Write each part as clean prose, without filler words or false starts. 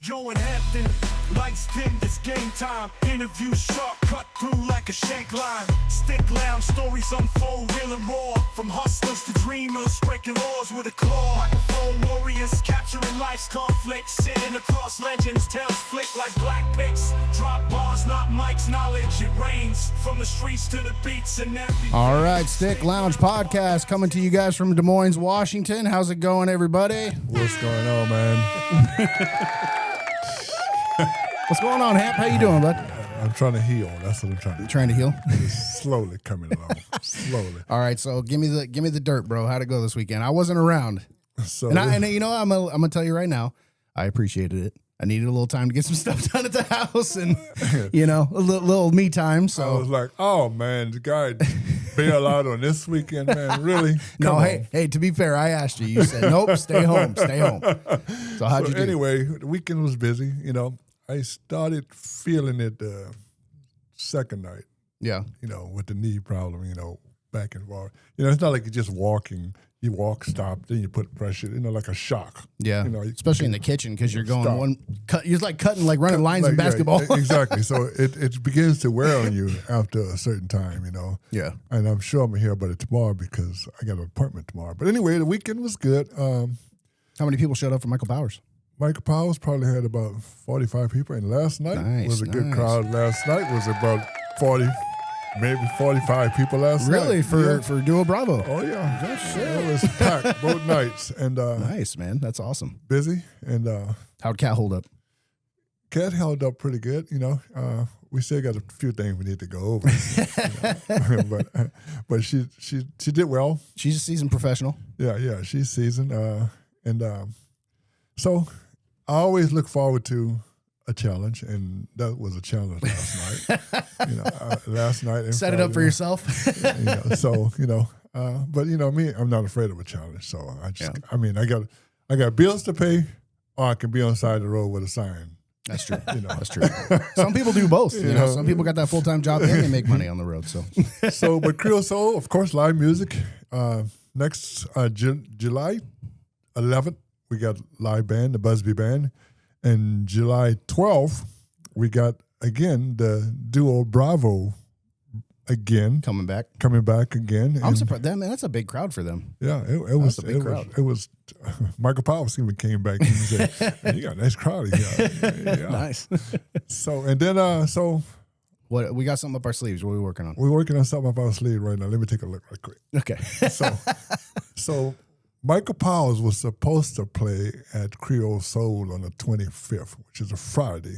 Joe and Hampton, lights dim, it's game time. Interview sharp, cut through like a shank line. Stick lounge, stories unfold, real and raw. From hustlers to dreamers, breaking laws with a claw. Microphone warriors, capturing life's conflicts. Sitting across legends, tales flick like black picks. Drop bars, not mics, knowledge, it rains. From the streets to the beats and everything. All right, Stick Lounge Podcast coming to you guys from Des Moines, Washington. How's it going, everybody? What's going on, man? What's going on, Hamp? How you doing, bud? I'm trying to heal. That's what I'm trying to do. Trying to heal? It's slowly coming along. Slowly. All right, so give me the dirt, bro. How'd it go this weekend? I wasn't around. So And you know, I'm gonna tell you right now, I appreciated it. I needed a little time to get some stuff done at the house and, you know, a little me time. I So was like, oh, man, the guy bailed out on this weekend, man. Really? no, Come hey, to be fair, I asked you. You said, nope, stay home. So how'd you do? Anyway, the weekend was busy. You know, I started feeling it the second night, Yeah. you know, with the knee problem, you know, back and forth. You know, it's not like you're just walking. You walk, stop, then you put pressure, you know, like a shock. Yeah, You know, especially in the kitchen because you're going Stop. you're like running lines in Like, yeah, basketball. exactly. So it begins to wear on you after a certain time, you know. Yeah. And I'm sure I'm here about it tomorrow because I got an appointment tomorrow. But anyway, the weekend was good. How many people showed up for Michael Powers? Michael Powers probably had about 45 people. And last night was a good crowd. Last night was about 40, maybe 45 people last night. Really? For Duo Bravo? Oh, yeah. It was packed both nights. And Nice, man. That's awesome. busy. And How'd Cat hold up? Cat held up pretty good, you know. We still got a few things we need to go over, you know. but she did well. She's a seasoned professional. Yeah, she's seasoned. So I always look forward to a challenge, and that was a challenge last night. You know, last night and Set it up Friday for night, yourself. you know, so you know, but you know me, I'm not afraid of a challenge. So I mean, I got bills to pay, or I can be on the side of the road with a sign. That's true. You know. That's true. Some people do both. You know, some people got that full-time job and they make money on the road. So But Creole Soul, of course, live music. Next July 11th, we got live band, the Busby Band. And July 12th, we got, again, the Duo Bravo again. coming back. again. I'm surprised. That's a big crowd for them. Yeah, it was a big crowd. It was Michael Powers even came back and said, "Man, you got a nice crowd here." Yeah. Nice. So, and then, so What we got something up our sleeves. What are we working on? we're working on something up our sleeve right now. Let me take a look right quick. Okay. So Michael Powers was supposed to play at Creole Soul on the 25th, which is a Friday.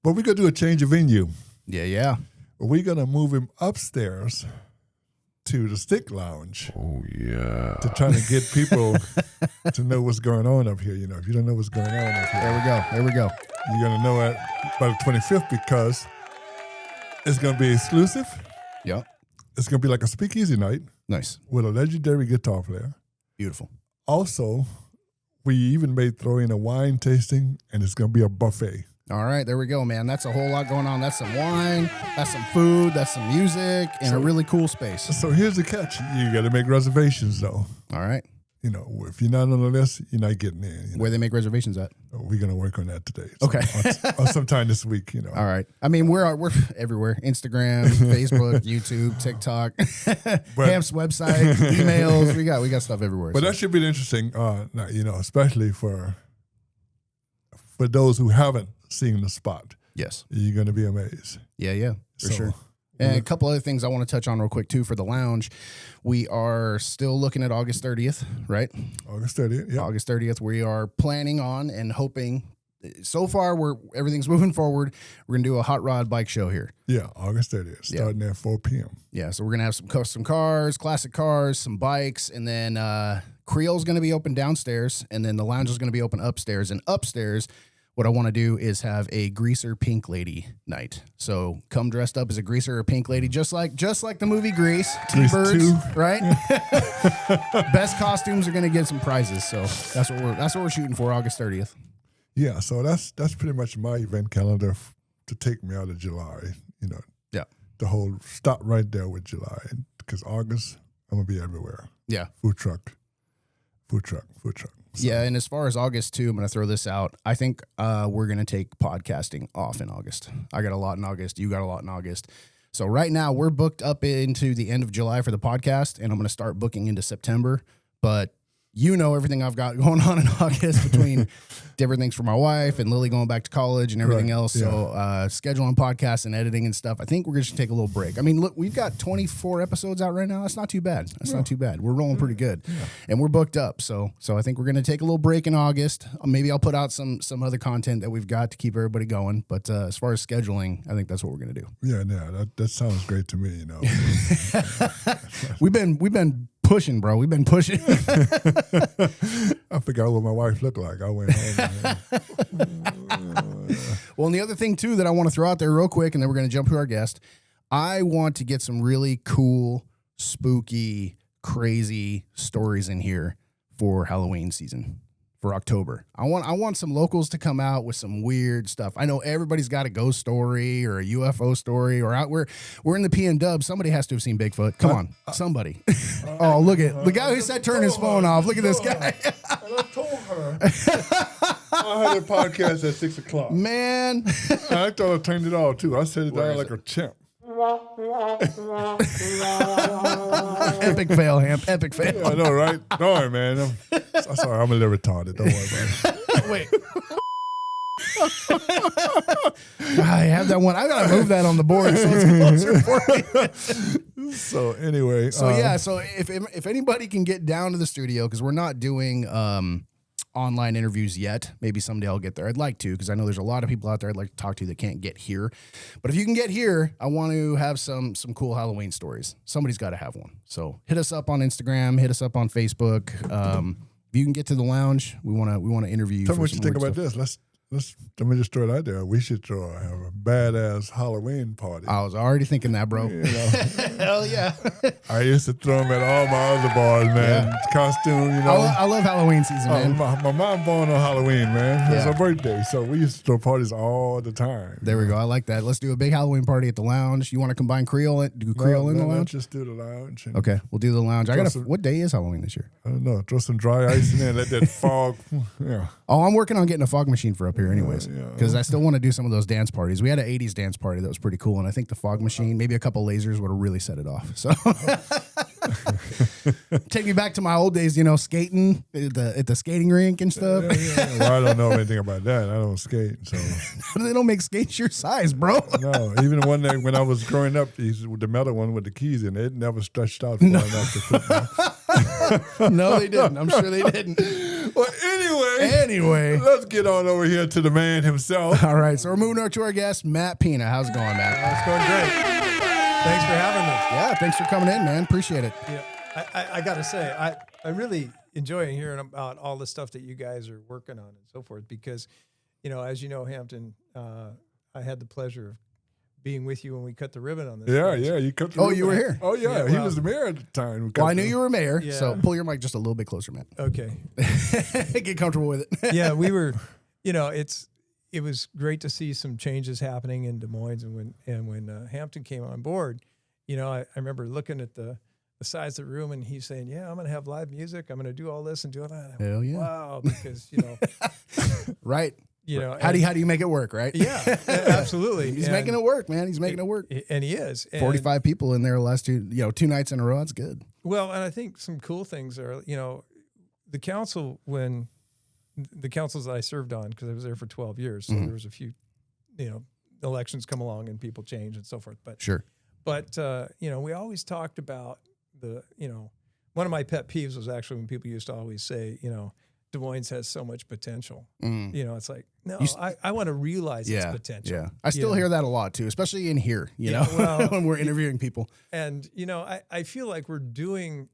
But we're going to do a change of venue. Yeah. We're going to move him upstairs to the Stick Lounge. Oh, yeah. To try to get people to know what's going on up here. You know, if you don't know what's going on up here, There we go. you're going to know it by the 25th because it's going to be exclusive. Yep. It's going to be like a speakeasy night Nice. with a legendary guitar player. Beautiful. Also, we even may throw in a wine tasting, and it's going to be a buffet. All right, there we go, man. That's a whole lot going on. That's some wine, that's some food, that's some music, and a really cool space. So here's the catch. You got to make reservations, though. All right. You know, if you're not on the list, you're not getting in. You know? Where they make reservations at? We're going to work on that today. So, Okay. or sometime this week, you know. All right. I mean, we're everywhere. Instagram, Facebook, YouTube, TikTok, Hamp's website, emails. We got stuff everywhere. But that should be interesting, you know, especially for those who haven't seen the spot. Yes. You're going to be amazed. Yeah, for So, sure. And a couple other things I want to touch on real quick, too, for the lounge. We are still looking at August 30th, right? August 30th, yeah. August 30th. We are planning on and hoping. So far, everything's moving forward. We're going to do a hot rod bike show here. Yeah, August 30th, starting at 4 p.m. Yeah, so we're going to have some custom cars, classic cars, some bikes, and then Creole's going to be open downstairs, and then the lounge is going to be open upstairs. And upstairs, what I want to do is have a greaser pink lady night. So come dressed up as a greaser or pink lady, just like the movie Grease. T-Birds, 2. right? Best costumes are going to get some prizes. So that's what we're shooting for, August 30th. Yeah, so that's pretty much my event calendar to take me out of July. You know, Yeah. the whole stop right there with July because August I'm gonna be everywhere. Yeah. Food truck. Yeah, and as far as August too, I'm going to throw this out. I think we're going to take podcasting off in August. I got a lot in August. You got a lot in August. So right now we're booked up into the end of July for the podcast, and I'm going to start booking into September. But you know everything I've got going on in August between different things for my wife and Lily going back to college and everything else. Yeah. So scheduling podcasts and editing and stuff. I think we're just going to take a little break. I mean, look, we've got 24 episodes out right now. That's not too bad. That's not too bad. We're rolling pretty good, and we're booked up. So I think we're going to take a little break in August. Maybe I'll put out some other content that we've got to keep everybody going. But as far as scheduling, I think that's what we're going to do. Yeah, that sounds great to me. We've been pushing, bro. We've been pushing. I forgot what my wife looked like. I went home. Well, and the other thing too that I want to throw out there real quick, and then we're going to jump to our guest. I want to get some really cool, spooky, crazy stories in here for Halloween season. For October, I want some locals to come out with some weird stuff. I know everybody's got a ghost story or a UFO story, or we're in the P&W. Somebody has to have seen Bigfoot. Come on, somebody. Oh, look at the guy who said turn his phone off. Look at this guy. And I told her I had a podcast at 6:00. Man, I thought I turned it off too. I set it down like a champ. Epic fail, Hamp. Epic fail. Yeah, I know, right? Darn, man. I'm sorry. I'm a little retarded. Don't worry about it. Wait. I have that one. I gotta move that on the board so it's closer for me. So anyway, so if anybody can get down to the studio, because we're not doing online interviews yet. Maybe someday I'll get there. I'd like to, because I know there's a lot of people out there I'd like to talk to that can't get here. But if you can get here, I want to have some cool Halloween stories. Somebody's got to have one. So hit us up on Instagram, hit us up on Facebook. If you can get to the lounge, we want to interview you. Tell me what you think about this. Let me just throw it out there. We should have a badass Halloween party. I was already thinking that, bro. Hell yeah. I used to throw them at all my other bars, man. Yeah. Costume, I love Halloween season, man. My mom born on Halloween, man. It was her birthday, so we used to throw parties all the time. There we go. I like that. Let's do a big Halloween party at the lounge. You want to combine Creole in the lounge? Just do the lounge. Okay, we'll do the lounge. What day is Halloween this year? I don't know. Throw some dry ice in there. Let that fog. Yeah. Oh, I'm working on getting a fog machine for up here anyways, because I still want to do some of those dance parties. We had an 80s dance party that was pretty cool, and I think the fog machine, maybe a couple lasers would have really set it off. So take me back to my old days, skating at the skating rink and stuff. Yeah. Well, I don't know anything about that. I don't skate, so they don't make skates your size, bro. No, even one day when I was growing up, the metal one with the keys in it never stretched out far enough to fit me. No, they didn't. I'm sure they didn't. Well, anyway, let's get on over here to the man himself. All right, so we're moving over to our guest, Matt Pina. How's it going, Matt? It's going great. Thanks for having me. Yeah, thanks for coming in, man. Appreciate it. Yeah, I got to say, I really enjoy hearing about all the stuff that you guys are working on and so forth because, as you know, Hampton, I had the pleasure of being with you when we cut the ribbon on this. Yeah, you cut the ribbon. Oh, you were here? Oh, yeah. He was the mayor at the time. Well, I knew you were mayor, so pull your mic just a little bit closer, man. Okay. Get comfortable with it. Yeah, we were, it was great to see some changes happening in Des Moines. And when Hampton came on board, I remember looking at the size of the room and he's saying, yeah, I'm going to have live music. I'm going to do all this and do all that. Hell yeah. Wow, because, right. How do you make it work, right? Yeah, absolutely. He's making it work, man. He's making it work. And he is. 45 people in there last two nights in a row. That's good. Well, and I think some cool things are, the council, when the councils that I served on, because I was there for 12 years, so there was a few, elections come along and people change and so forth. But sure. But, we always talked about one of my pet peeves was actually when people used to always say, Des Moines has so much potential. It's like, no, I want to realize its potential. Yeah. I still hear that a lot too, especially in here, when we're interviewing people. And, I feel like we're doing,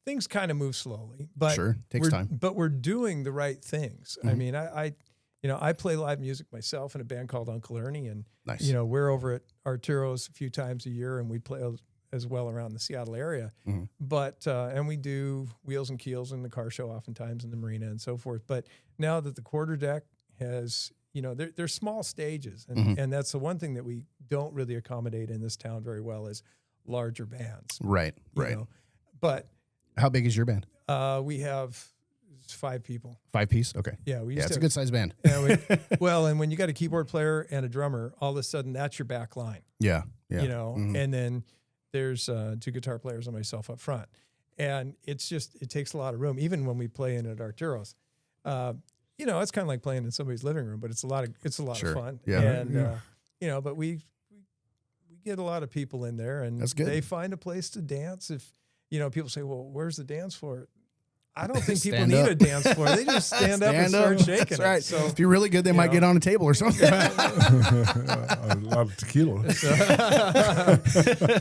things kind of move slowly, but sure, takes time. But we're doing the right things. I mean, I play live music myself in a band called Uncle-Ernie, and nice. We're over at Arturo's a few times a year, and we play as well around the Seattle area. But and we do Wheels and Keels in the car show oftentimes in the marina and so forth. But now that the quarter deck has, they're small stages, and that's the one thing that we don't really accommodate in this town very well is larger bands. Right. But how big is your band? We have It's 5 people. 5-piece? Okay. Yeah, we used Yeah, to it's a have- good sized band. well, and when you got a keyboard player and a drummer, all of a sudden that's your back line. Yeah. Yeah. You know, Mhm. and then there's 2 guitar players and myself up front. And it takes a lot of room, even when we play in at Arturo's. You know, it's kind of like playing in somebody's living room, but it's a lot Sure. of fun. Yeah. And, you know, but we get a lot of people in there and That's good. they find a place to dance. If, you know, people say, well, where's the dance floor? I don't think people Stand need up. a dance floor. They just stand up and start shaking. That's right. It. So, If you're really good, they might know. get on a table or something. A lot of tequila.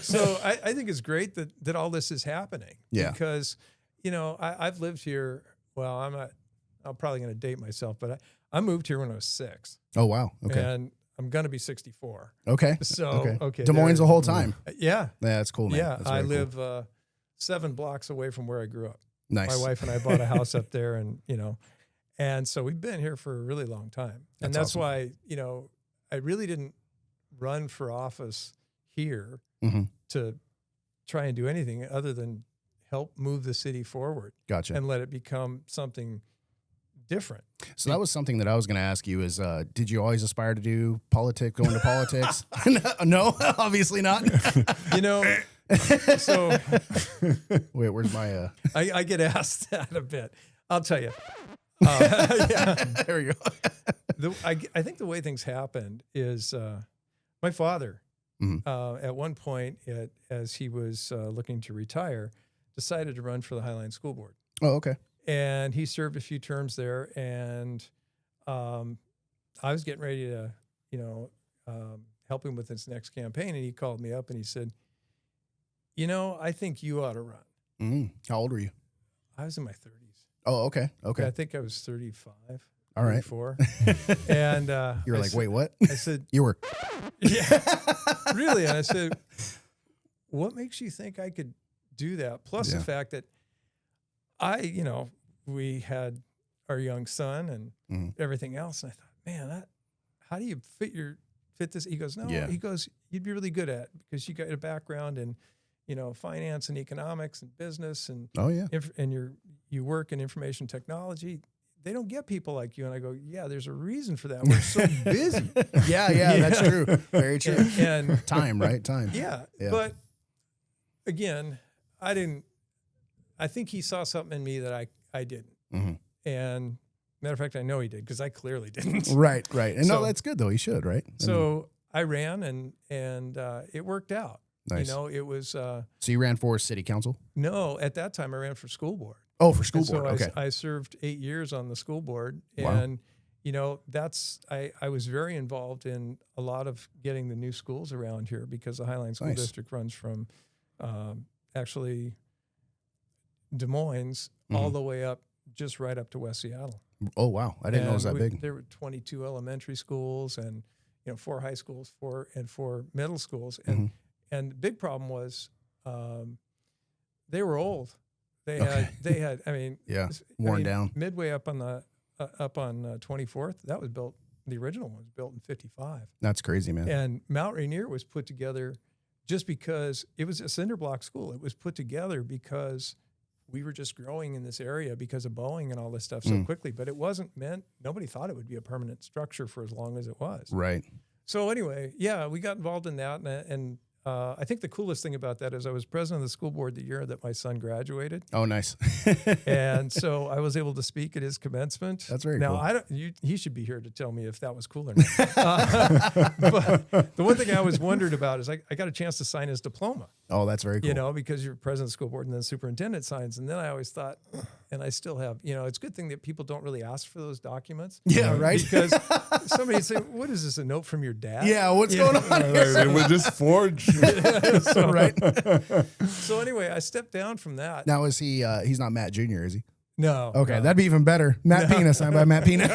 so I think it's great that all this is happening. Yeah. Because, you know, I've lived here. Well, I'm probably going to date myself, but I moved here when I was 6. Oh, wow. Okay. And I'm going to be 64. Okay. So, okay. Des Moines there- the whole time. Yeah. Yeah, that's cool, man. Yeah. That's I very cool. live 7 blocks away from where I grew up. Nice. My wife and I bought a house up there and, you know, and so we've been here for a really long time. And That's that's awesome. why, you know, I really didn't run for office here Mhm. to try and do anything other than help move the city forward Gotcha. and let it become something different. So that was something that I was going to ask you is, did you always aspire to do politics, go into politics? No, obviously not. You know, so Wait, where's my, I get asked that a bit. I'll tell you. Yeah. there we go. I think the way things happened is my father, Mhm. at one point, as he was looking to retire, decided to run for the Highline School Board. Oh, okay. And he served a few terms there. And I was getting ready to, you know, help him with his next campaign. And he called me up and he said, you know, I think you ought to run. Mm. How old were you? I was in my 30s. Oh, okay. Okay. I think I was 35. All right. 34. And You were I like, said- wait, what? I said, You were. yeah, really. And I said, what makes you think I could do that? Plus Yeah. the fact that you know, we had our young son and Mhm. everything else. And I thought, man, how do you fit this? He goes, no, Yeah. he goes, you'd be really good at it because you got a background in, you know, finance and economics and business and, Oh, yeah. and you work in information technology. They don't get people like you. And I go, yeah, there's a reason for that. We're so busy. Yeah, that's true. Very true. And Time, right? Time. yeah, Yeah. but again, I think he saw something in me that I didn't. Mhm. And matter of fact, I know he did because I clearly didn't. Right, right. And no, So- that's good though. He should, right? I mean, So I ran and it worked out. nice. You know, it was So you ran for city council? no, at that time I ran for school board. Oh, for school And so board. Okay. I served 8 years on the school board. Wow. And, you know, I was very involved in a lot of getting the new schools around here because the Highline School Nice. District runs from actually Des Moines all Mhm. the way up, just right up to West Seattle. Oh, wow. I didn't know it was that And big. There were 22 elementary schools and, you know, 4 high schools, 4 middle schools. Mm-hmm. And the big problem was they were old. They Okay. had, I mean, Yeah. Worn down. Midway up on the 24th, that was built. The original one was built in 55, That's crazy, man. and Mount Rainier was put together just because it was a cinder block school. It was put together because we were just growing in this area because of Boeing and all this stuff so Mm. quickly. But it wasn't meant. Nobody thought it would be a permanent structure for as long as it was. Right. So anyway, yeah, we got involved in that, and I think the coolest thing about that is I was president of the school board the year that my son graduated. Oh, nice. And so I was able to speak at his commencement. That's very now, cool. I don't. He should be here to tell me if that was cool or not. But the one thing I always wondered about is I got a chance to sign his diploma. Oh, that's very cool. You know, because you're president of the school board and then superintendent signs. And then I always thought, and I still have, you know, it's a good thing that people don't really ask for those documents. Yeah, right? Because somebody say, "What is this? A note from your dad?" Yeah, what's going on? They were just forged. So, Right. So anyway, I stepped down from that. Now, is he, he's not Matt Jr., is he? No. Okay, no. that'd be even better. Matt Pina, signed by Matt Pina.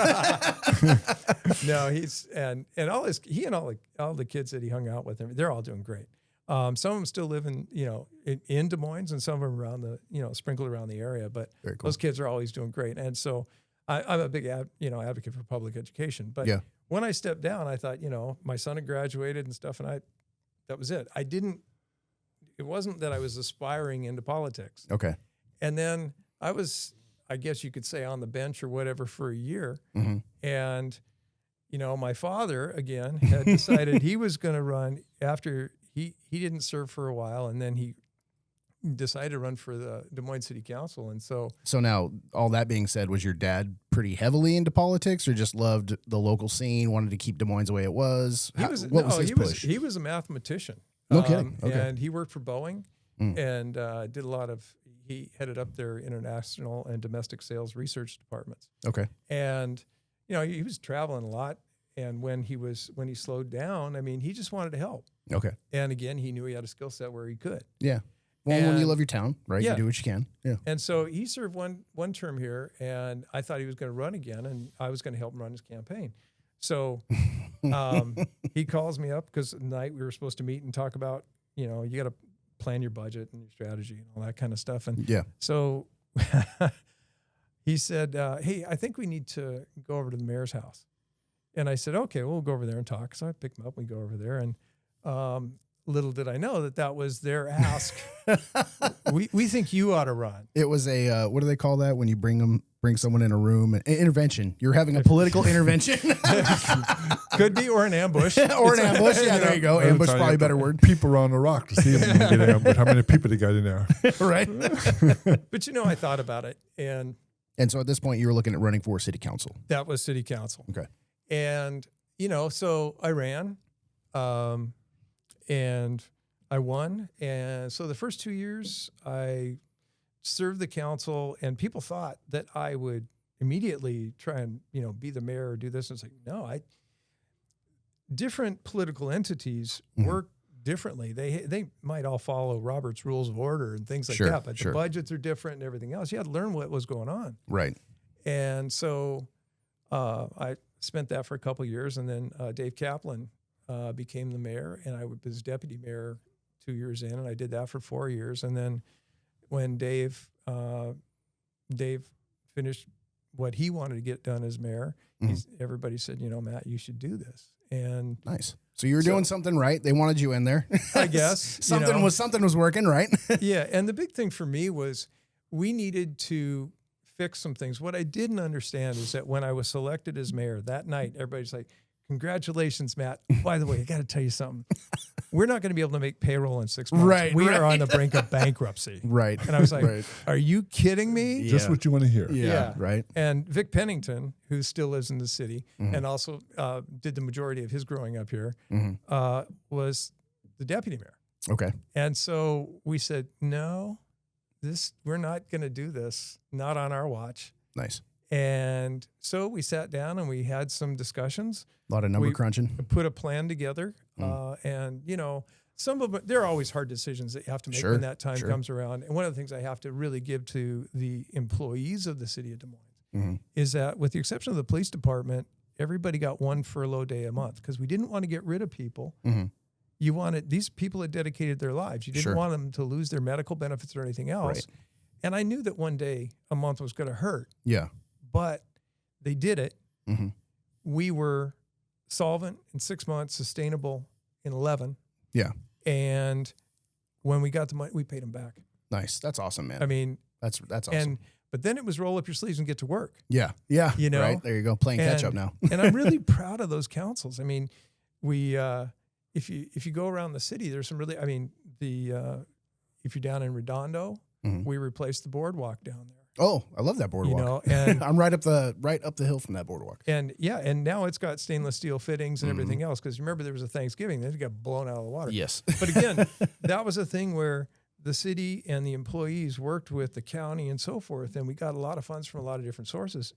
No, he's and all the kids that he hung out with, they're all doing great. Some of them still live in, you know, in Des Moines, and some of them around the, you know, sprinkled around the area. But Very cool. those kids are always doing great. And so I'm a big advocate for public education. But Yeah. when I stepped down, I thought, you know, my son had graduated and stuff, and that was it. It wasn't that I was aspiring into politics. Okay. And then I was I guess you could say, on the bench or whatever for a year. Mm-hmm. And, you know, my father, again, had decided he was going to run after he didn't serve for a while. And then he decided to run for the Des Moines City Council. And so now, all that being said, was your dad pretty heavily into politics, or just loved the local scene, wanted to keep Des Moines the way it was? he was his push? He was a mathematician. No kidding. Okay. And he worked for Boeing and did a lot of. He headed up their international and domestic sales research departments. Okay. And you know, he was traveling a lot. And when he slowed down, I mean, he just wanted to help. Okay. And again, he knew he had a skill set where he could. Yeah. Well, when you And- love your town, right? Yeah. You do what you can. Yeah. And so he served one term here, and I thought he was going to run again, and I was going to help him run his campaign. So he calls me up because at night we were supposed to meet and talk about, you know, you got to plan your budget and your strategy and all that kind of stuff. And Yeah. so he said, hey, I think we need to go over to the mayor's house. And I said, okay, we'll go over there and talk. So I picked him up, we go over there, and little did I know that was their ask. we think you ought to run. It was a what do they call that when you bring someone in a room? An intervention. You're having a political intervention, Could be, or an ambush. or an ambush. Yeah, there you go. Every Ambush, time probably you a better word, People around the rock to see if they get in, but how many people they got in there? right? But you know, I thought about it, and And so at this point, you were looking at running for city council. that was city council. Okay. And, you know, so I ran, and I won. And so the first 2 years I served the council, and people thought that I would immediately try and, you know, be the mayor or do this. And it's like, no, different political entities work differently. They might all follow Robert's Rules of Order and things like Sure, that, but sure. the budgets are different and everything else. You had to learn what was going on. Right. And so I spent that for a couple of years, and then Dave Kaplan became the mayor, and I was deputy mayor 2 years in, and I did that for 4 years. And then when Dave finished what he wanted to get done as mayor, everybody said, you know, Matt, you should do this. And Nice. So you were doing something right. They wanted you in there. I guess, you something know. was working, right? yeah, and the big thing for me was we needed to fix some things. What I didn't understand is that when I was selected as mayor that night, everybody's like, congratulations, Matt. By the way, I got to tell you something. We're not going to be able to make payroll in 6 months. Right, We right. are on the brink of bankruptcy. Right. And I was like, Right. are you kidding me? Just what you want to hear. Yeah. Right. And Vic Pennington, who still lives in the city and also did the majority of his growing up here, was the deputy mayor. Okay. And so we said, no, we're not going to do this, not on our watch. Nice. And so we sat down and we had some discussions, A lot of number crunching. put a plan together. And, you know, some of it, there are always hard decisions that you have to make Sure, when that time sure. comes around. And one of the things I have to really give to the employees of the city of Des Moines is that, with the exception of the police department, everybody got one furlough day a month because we didn't want to get rid of people. You wanted, these people had dedicated their lives. You didn't Sure. want them to lose their medical benefits or anything else. Right. And I knew that one day a month was going to hurt, Yeah. but they did it. We were solvent in 6 months, sustainable in 11. Yeah. And when we got the money, we paid them back. Nice. That's awesome, man. I mean, that's awesome. but then it was roll up your sleeves and get to work. Yeah. Yeah. You know? Right. There you go. Playing catch up now. And I'm really proud of those councils. I mean, we, if you go around the city, there's some really, I mean, if you're down in Redondo, we replaced the boardwalk down there. Oh, I love that boardwalk. You know, and I'm right up the hill from that boardwalk. and yeah, and now it's got stainless steel fittings and everything else. Because remember, there was a Thanksgiving, then it got blown out of the water. Yes. But again, that was a thing where the city and the employees worked with the county and so forth, and we got a lot of funds from a lot of different sources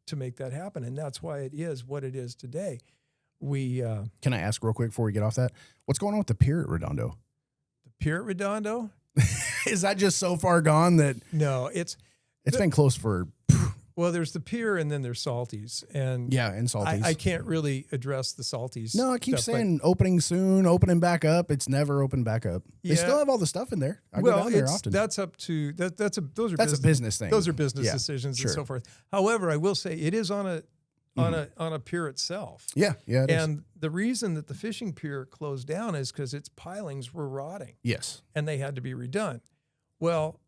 to make that happen. And that's why it is what it is today. We Can I ask real quick before we get off that? What's going on with the pier at Redondo? the pier at Redondo. Is that just so far gone that No, it's been closed for? well, there's the pier and then there's Salties, and Yeah, and Salties. I can't really address the Salties. No, I keep stuff, but- saying opening soon, opening back up. It's never opened back up. They Yeah. still have all the stuff in there. I go well, down there often. that's up to those are That's a business thing. Those are business Yeah, decisions sure. and so forth. However, I will say it is on a pier itself. Yeah, it is. And the reason that the fishing pier closed down is because its pilings were rotting Yes. and they had to be redone. Well,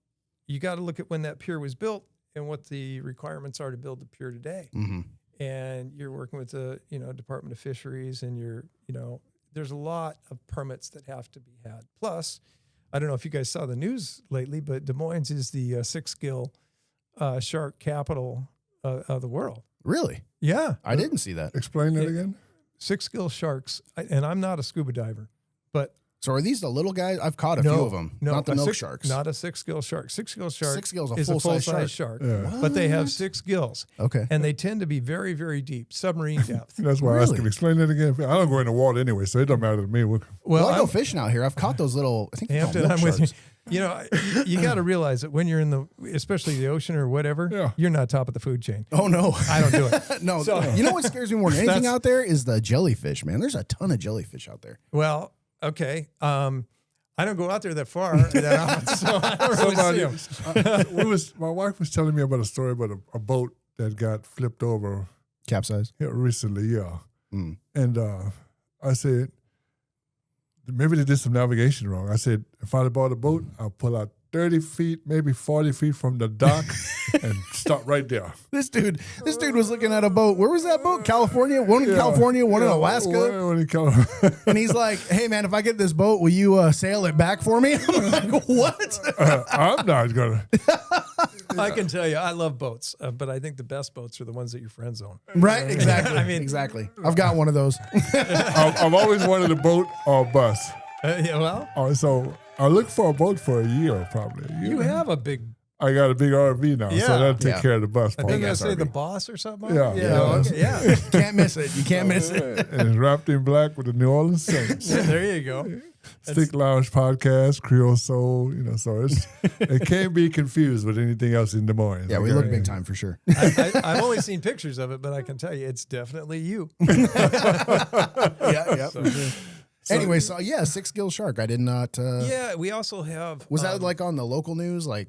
you got to look at when that pier was built and what the requirements are to build the pier today. Mm-hmm. And you're working with the, Department of Fisheries, and there's a lot of permits that have to be had. Plus, I don't know if you guys saw the news lately, but Des Moines is the six-gill shark capital of the world. Really? Yeah. I didn't see that. Explain that again. Six-gill sharks, and I'm not a scuba diver, but So are these the little guys? I've caught a few of them. No, Not the milk sharks. Not a six-gill shark. Six-gill shark Six-gill's a is a full-size full-size shark. shark, but they have 6 gills. Okay. And they tend to be very, very deep, submarine depth. That's why I asked him. Explain that again. I don't go in the water anyway, so it don't matter to me. Well, I go fishing out here. I've caught those little, I think they're called Hampton, milk I'm with you. sharks. You got to realize that when you're in especially the ocean or whatever, you're not top of the food chain. Oh, no. I don't do it. No. So- You know what scares me more than anything out there is the jellyfish, man. There's a ton of jellyfish out there. Well, okay. I don't go out there that far that often, so I don't really see 'em. My wife was telling me about a story about a boat that got flipped over Capsize. recently, yeah. Mm. And I said, maybe they did some navigation wrong. I said, if I'd have bought a boat, I'll pull out 30 feet, maybe 40 feet from the dock and stop right there. This dude was looking at a boat. Where was that boat? California? One in California, one in Alaska. One in California. And he's like, hey, man, if I get this boat, will you sail it back for me? I'm like, what? I'm not going to. I can tell you, I love boats, but I think the best boats are the ones that your friends own. Right, exactly. Exactly. I've got one of those. I've always wanted a boat or a bus. Yeah, well, So I looked for a boat for a year, probably. you have a big. I got a big RV now, so Yeah. that'll take care of the bus I part. think I ass say RV. the boss or something. Yeah. Okay, yeah. Can't miss it. You can't miss it. And it's wrapped in black with the New Orleans Saints. There you go. Stick Lounge Podcast, Creole Soul, so it can't be confused with anything else in Des Moines. Yeah, we look big time for sure. I've only seen pictures of it, but I can tell you, it's definitely you. Yeah. So, Anyway, so yeah, 6-gill shark. I did not. yeah, we also have. Was that like on the local news, like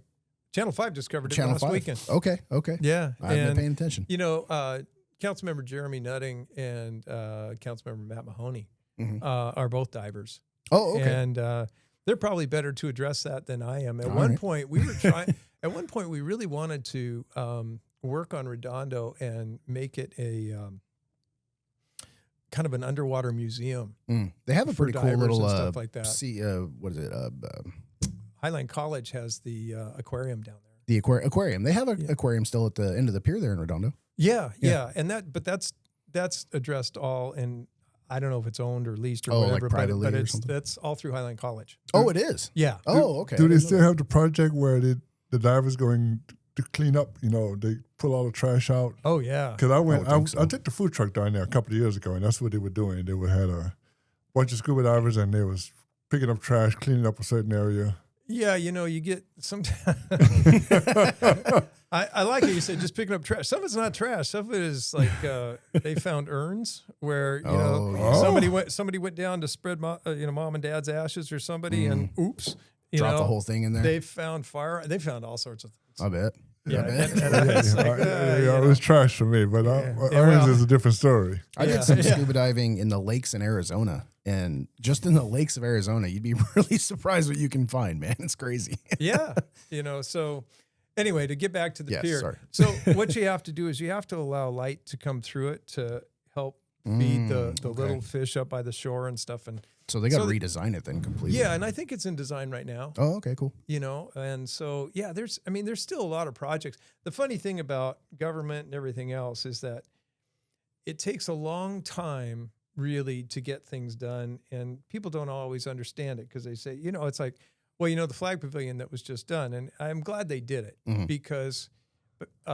Channel 5 discovered it Channel last 5? weekend? Okay. Yeah, I've been paying attention. Councilmember Jeremy Nutting and Councilmember Matt Mahoney Mhm. are both divers. Oh, okay. And they're probably better to address that than I am. At All one right. point, we were trying. At one point, we really wanted to work on Redondo and make it a kind of an underwater museum. They have a for pretty cool divers little and stuff like that. what is it? Highline College has the aquarium down there. The aquarium. They have an aquarium still at the end of the pier there in Redondo. Yeah, and that's addressed all, and I don't know if it's owned or leased or Oh, like whatever, privately but or it's something? that's all through Highline College. Oh, it is. Yeah. Oh, okay. Do they still have the project where the divers going to clean up? They pull all the trash out. Oh yeah. Because I I took the food truck down there a couple of years ago, and that's what they were doing. They had a bunch of scuba divers, and they was picking up trash, cleaning up a certain area. Yeah, you get some. I like it. You said just picking up trash. Some of it's not trash. Some of it is like they found urns where somebody went down to spread mom and dad's ashes or somebody, and oops, Drop the whole thing in there. They found fire. They found all sorts of things. I bet. Yeah, I bet. and it's like, It was trash for me, but ours is a different story. I did some scuba diving in the lakes in Arizona, and just in the lakes of Arizona, you'd be really surprised what you can find, man. It's crazy. Yeah, so anyway, to get back to the pier. Sorry. So what you have to do is you have to allow light to come through it to help feed the little fish up by the shore and stuff. And So they got to redesign it then completely. yeah, and I think it's in design right now. Oh, okay, cool. And so yeah, there's still a lot of projects. The funny thing about government and everything else is that it takes a long time really to get things done, and people don't always understand it because they say, it's like, well, the flag pavilion that was just done, and I'm glad they did it because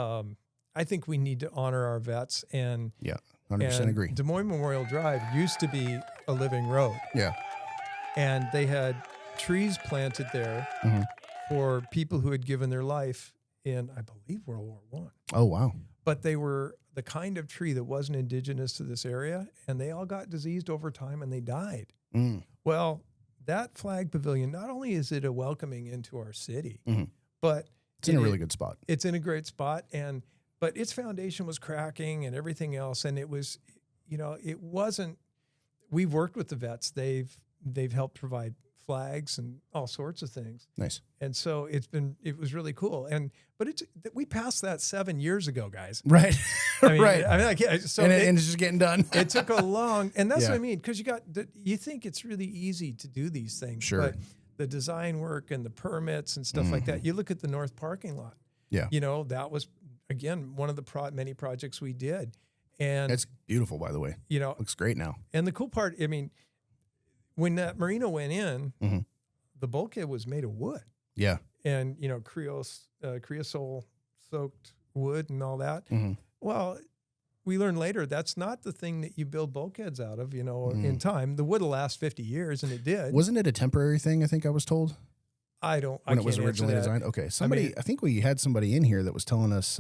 I think we need to honor our vets, and Yeah, 100% agree. Des Moines Memorial Drive used to be a living road, Yeah. and they had trees planted there for people who had given their life in, I believe, World War I. Oh, wow. But they were the kind of tree that wasn't indigenous to this area, and they all got diseased over time and they died. Well, that flag pavilion, not only is it a welcoming into our city, but It's in a really good spot. It's in a great spot, but its foundation was cracking and everything else, and it was, it wasn't. We've worked with the vets; they've helped provide flags and all sorts of things. Nice. And so it was really cool. But we passed that 7 years ago, guys. Right. I mean, right. I mean, I can't, so and it's just getting done. it took a long, and that's Yeah. what I mean, because you think it's really easy to do these things, Sure. but the design work and the permits and stuff like that. You look at the north parking lot. Yeah. You know, that was again one of the many projects we did, and It's beautiful, by the way. you know, Looks great now. and the cool part, I mean, when that marina went in, Mhm. the bulkhead was made of wood, Yeah. and you know, Creole Soul soaked wood and all that. Mhm. Well, we learned later that's not the thing that you build bulkheads out of. You know, Mm. in time, the wood will last 50 years, and it did. Wasn't it a temporary thing? I think I was told I when it was can't answer originally that. designed. Okay, somebody. I think we had somebody in here that was telling us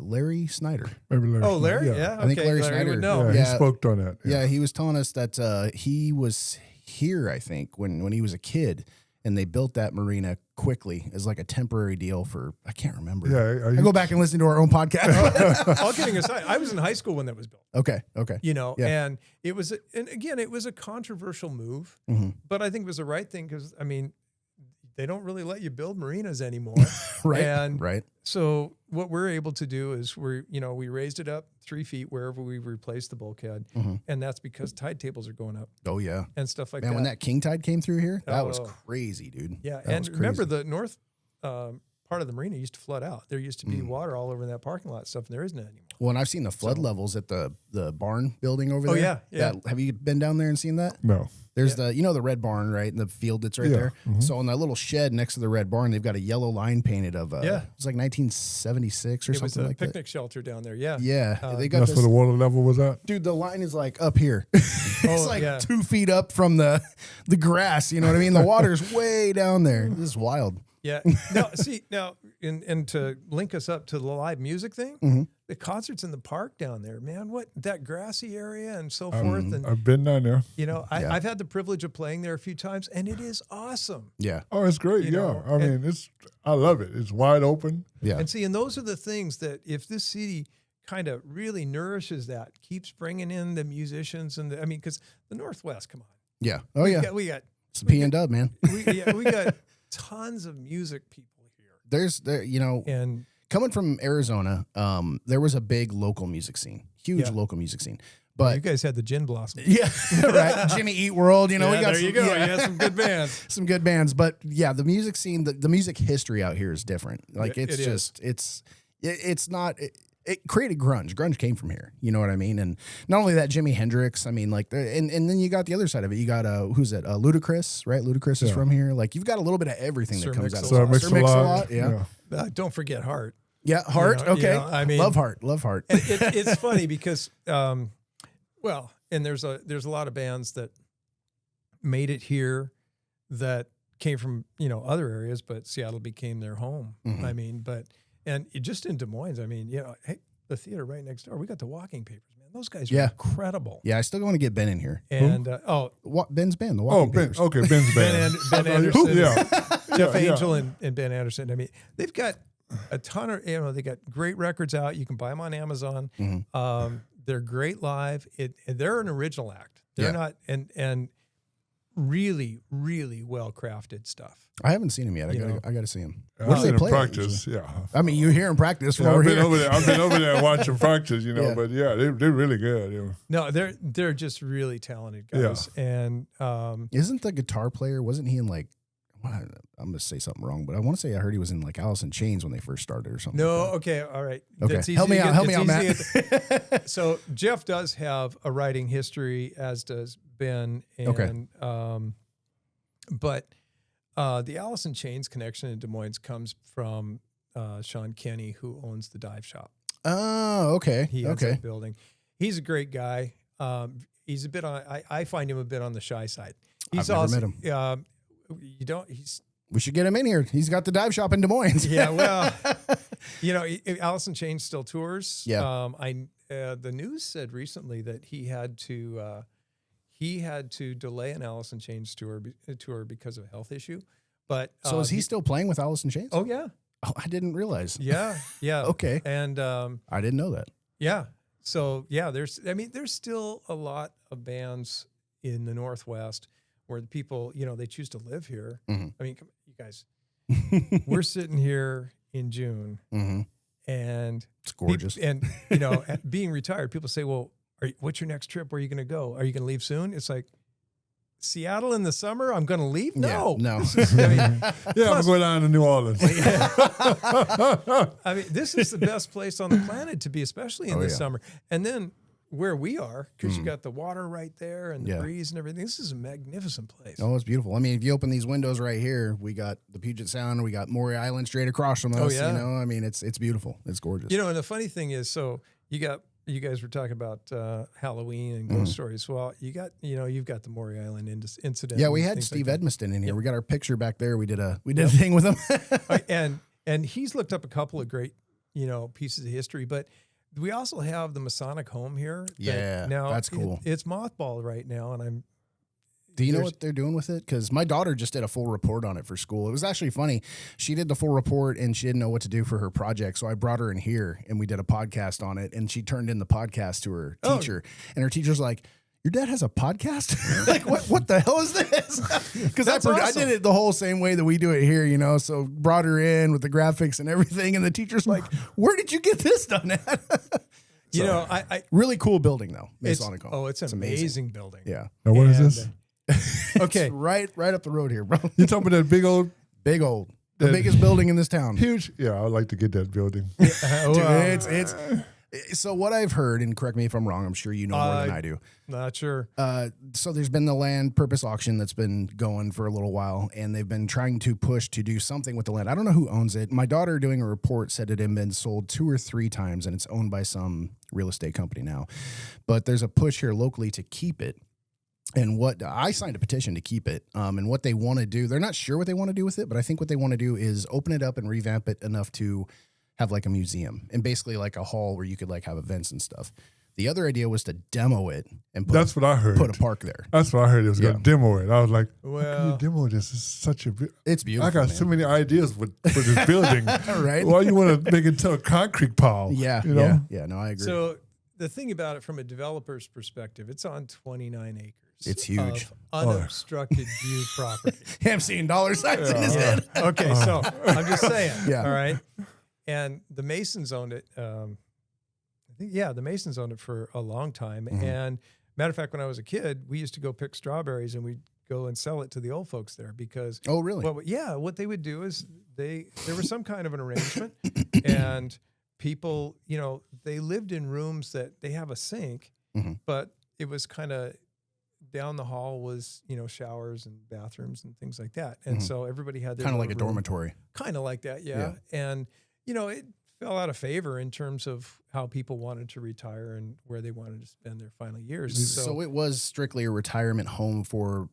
Larry Snyder. Maybe Larry. Oh, Larry, yeah. I think okay, Larry Larry Snyder- would know. Yeah, Yeah. he spoke on that. Yeah, he was telling us that he was here. I think when he was a kid, and they built that marina quickly as like a temporary deal for. I can't remember. Yeah, I go back and listen to our own podcast. All kidding aside, I was in high school when that was built. Okay. You know, Yeah. and it was, and again, it was a controversial move, Mhm. but I think it was the right thing because I mean, they don't really let you build marinas anymore. Right. And right. so what we're able to do is we raised it up 3 feet wherever we replaced the bulkhead, Mhm. and that's because tide tables are going up Oh yeah. and stuff like Man, that. when that king tide came through here, that was Oh. crazy, dude. Yeah, That was and remember crazy. the north part of the marina used to flood out. There used to be Mm. water all over that parking lot and stuff, and there isn't anymore. Well, and I've seen the flood So- levels at the barn building over Oh, there. yeah. Have you been down there and seen that? No. There's the red barn, right? In the field that's right Yeah. there. So on that little shed next to the red barn, they've got a yellow line painted of Yeah. it's like 1976 or It was something a like picnic shelter down there. Yeah. that. Yeah. They got That's this where the water level was at. dude, the line is like up here. It's Oh, like yeah. 2 feet up from the grass, you know what I mean? The water's way down there. This is wild. Yeah. Now, see, and to link us up to the live music thing, Mm-hmm. the concerts in the park down there, man, what that grassy area and so forth. And, I've been down there. you know, Yeah. I've had the privilege of playing there a few times, and it is awesome. Yeah. Oh, it's great. You Yeah. know, I mean, I love it. It's wide open. Yeah. And see, and those are the things that if this city kind of really nourishes that, keeps bringing in the musicians and because the Northwest, come on. Yeah. Oh yeah. We got It's the P and Dub, man. we got tons of music people here. And coming from Arizona, there was a big local music scene, huge Yeah. local music scene. You But guys had the Gin Blossom. yeah, right. Jimmy Eat World, we got there some, you go. yeah, You had some good bands. some good bands. But yeah, the music scene, the music history out here is different. Like It it's is. just it's not. It created grunge. Grunge came from here. You know what I mean? And not only that, Jimi Hendrix. I mean, like, and then you got the other side of it. You got who's it? Ludacris, right? Ludacris is from here. Like, you've got a little bit of everything Sir that comes out of So it it. makes Sir a Mix-a-Lot, lot. yeah. Don't forget Heart. Yeah, Heart. You Okay, know, I mean- love Heart. And it's funny because, and there's a lot of bands that made it here that came from other areas, but Seattle became their home. Mhm. I mean, just in Des Moines, hey, the theater right next door, we got the Walking Papers, man. Those guys are Yeah. incredible. Yeah, I still want to get Ben in here. And Ben's band, the Oh, Walking Ben. Papers. Okay, Ben's band. Ben Anderson, Yeah. Jeff Yeah, yeah. Angel, and Ben Anderson. I mean, they've got a ton of they got great records out. You can buy them on Amazon. Mhm. They're great live. They're an original act. They're Yeah. not and really, really well crafted stuff. I haven't seen him yet. You I got to see him. I've Where do seen they him play at practice. Yeah. I mean, you hear him practice Yeah, while I've we're been here. over there. I've been over there watching practice, Yeah. but yeah, they're really good. Yeah. No, they're just really talented guys. And Isn't the guitar player? Wasn't he in like? I'm gonna say something wrong, but I want to say I heard he was in like Alice in Chains when they first started or something. no, like okay, all right. Okay. That's easy Help me to out. get- Help me it's out, easy to Matt. get- So Jeff does have a writing history, as does Ben. And, Okay. But the Alice in Chains connection in Des Moines comes from Sean Kenny, who owns the dive shop. Oh, okay. He owns Okay. that building. He's a great guy. He's a bit on. I find him a bit on the shy side. He's I've never also, met him. You don't. He's We should get him in here. He's got the dive shop in Des Moines. yeah. Well, Alice in Chains still tours. Yeah. The news said recently that he had to delay an Alice in Chains tour because of a health issue. But So is he still playing with Alice in Chains? Oh yeah, Oh, I didn't realize. yeah. Okay. And I didn't know that. yeah. So yeah, there's still a lot of bands in the Northwest. where the people, they choose to live here. Mhm. I mean, you guys, we're sitting here in June, and It's gorgeous. and being retired, people say, "Well, what's your next trip? Where are you going to go? Are you going to leave soon?" It's like, Seattle in the summer, I'm going to leave? No. Yeah, no. I'm going down to New Orleans. I mean, this is the best place on the planet to be, especially in the summer. And then where we are, because you got the water right there and the breeze and everything. This is a magnificent place. Oh, it's beautiful. I mean, if you open these windows right here, we got the Puget Sound, we got Maury Island straight across from us. yeah. I mean, it's beautiful. It's gorgeous. And the funny thing is, so you guys were talking about Halloween and ghost stories. Well, you've got the Maury Island incident. Yeah, we had Steve Edmiston in here. We got our picture back there. We did a thing with him. and he's looked up a couple of great, pieces of history, but we also have the Masonic home here. Now that's cool. It's mothballed right now, and Do you know what they're doing with it? Because my daughter just did a full report on it for school. It was actually funny. She did the full report and she didn't know what to do for her project. So I brought her in here and we did a podcast on it. And she turned in the podcast to her teacher. And her teacher's like, "Your dad has a podcast?" Like, what the hell is this? Because I did it the whole same way that we do it here, So brought her in with the graphics and everything. And the teacher's like, "Where did you get this done at?" I really cool building though. Masonic home. Oh, it's an amazing building. Yeah. Now, what is this? Okay. It's right up the road here, bro. You talking about that big old, The biggest building in this town. huge? Yeah, I'd like to get that building. Dude, it's so what I've heard, and correct me if I'm wrong, I'm sure you know more than I do. Not sure. So there's been the land purpose auction that's been going for a little while, and they've been trying to push to do something with the land. I don't know who owns it. My daughter doing a report said it had been sold 2 or 3 times, and it's owned by some real estate company now. But there's a push here locally to keep it. And what I signed a petition to keep it, and what they want to do, they're not sure what they want to do with it, but I think what they want to do is open it up and revamp it enough to have like a museum and basically like a hall where you could like have events and stuff. The other idea was to demo it and That's what I heard. put a park there. That's what I heard. It was going to demo it. I was like, how can Well, you demo this? It's such a It's beautiful. I got so many ideas for this building. Right? Why you want to make it into a concrete pile? Yeah. No, I agree. so the thing about it from a developer's perspective, it's on 29 acres. It's huge. Of unobstructed view property. I'm seeing dollar signs in his head. Okay, so I'm just saying. Yeah. All right. And the Masons owned it. I think, the Masons owned it for a long time. And matter of fact, when I was a kid, we used to go pick strawberries and we'd go and sell it to the old folks there because. Oh, really? What they would do is there was some kind of an arrangement, and people, they lived in rooms that they have a sink, but it was kind of down the hall was, showers and bathrooms and things like that. And so everybody had their Kind of like a room. dormitory. Kind of like that, yeah. And, it fell out of favor in terms of how people wanted to retire and where they wanted to spend their final years. So it was strictly a retirement home for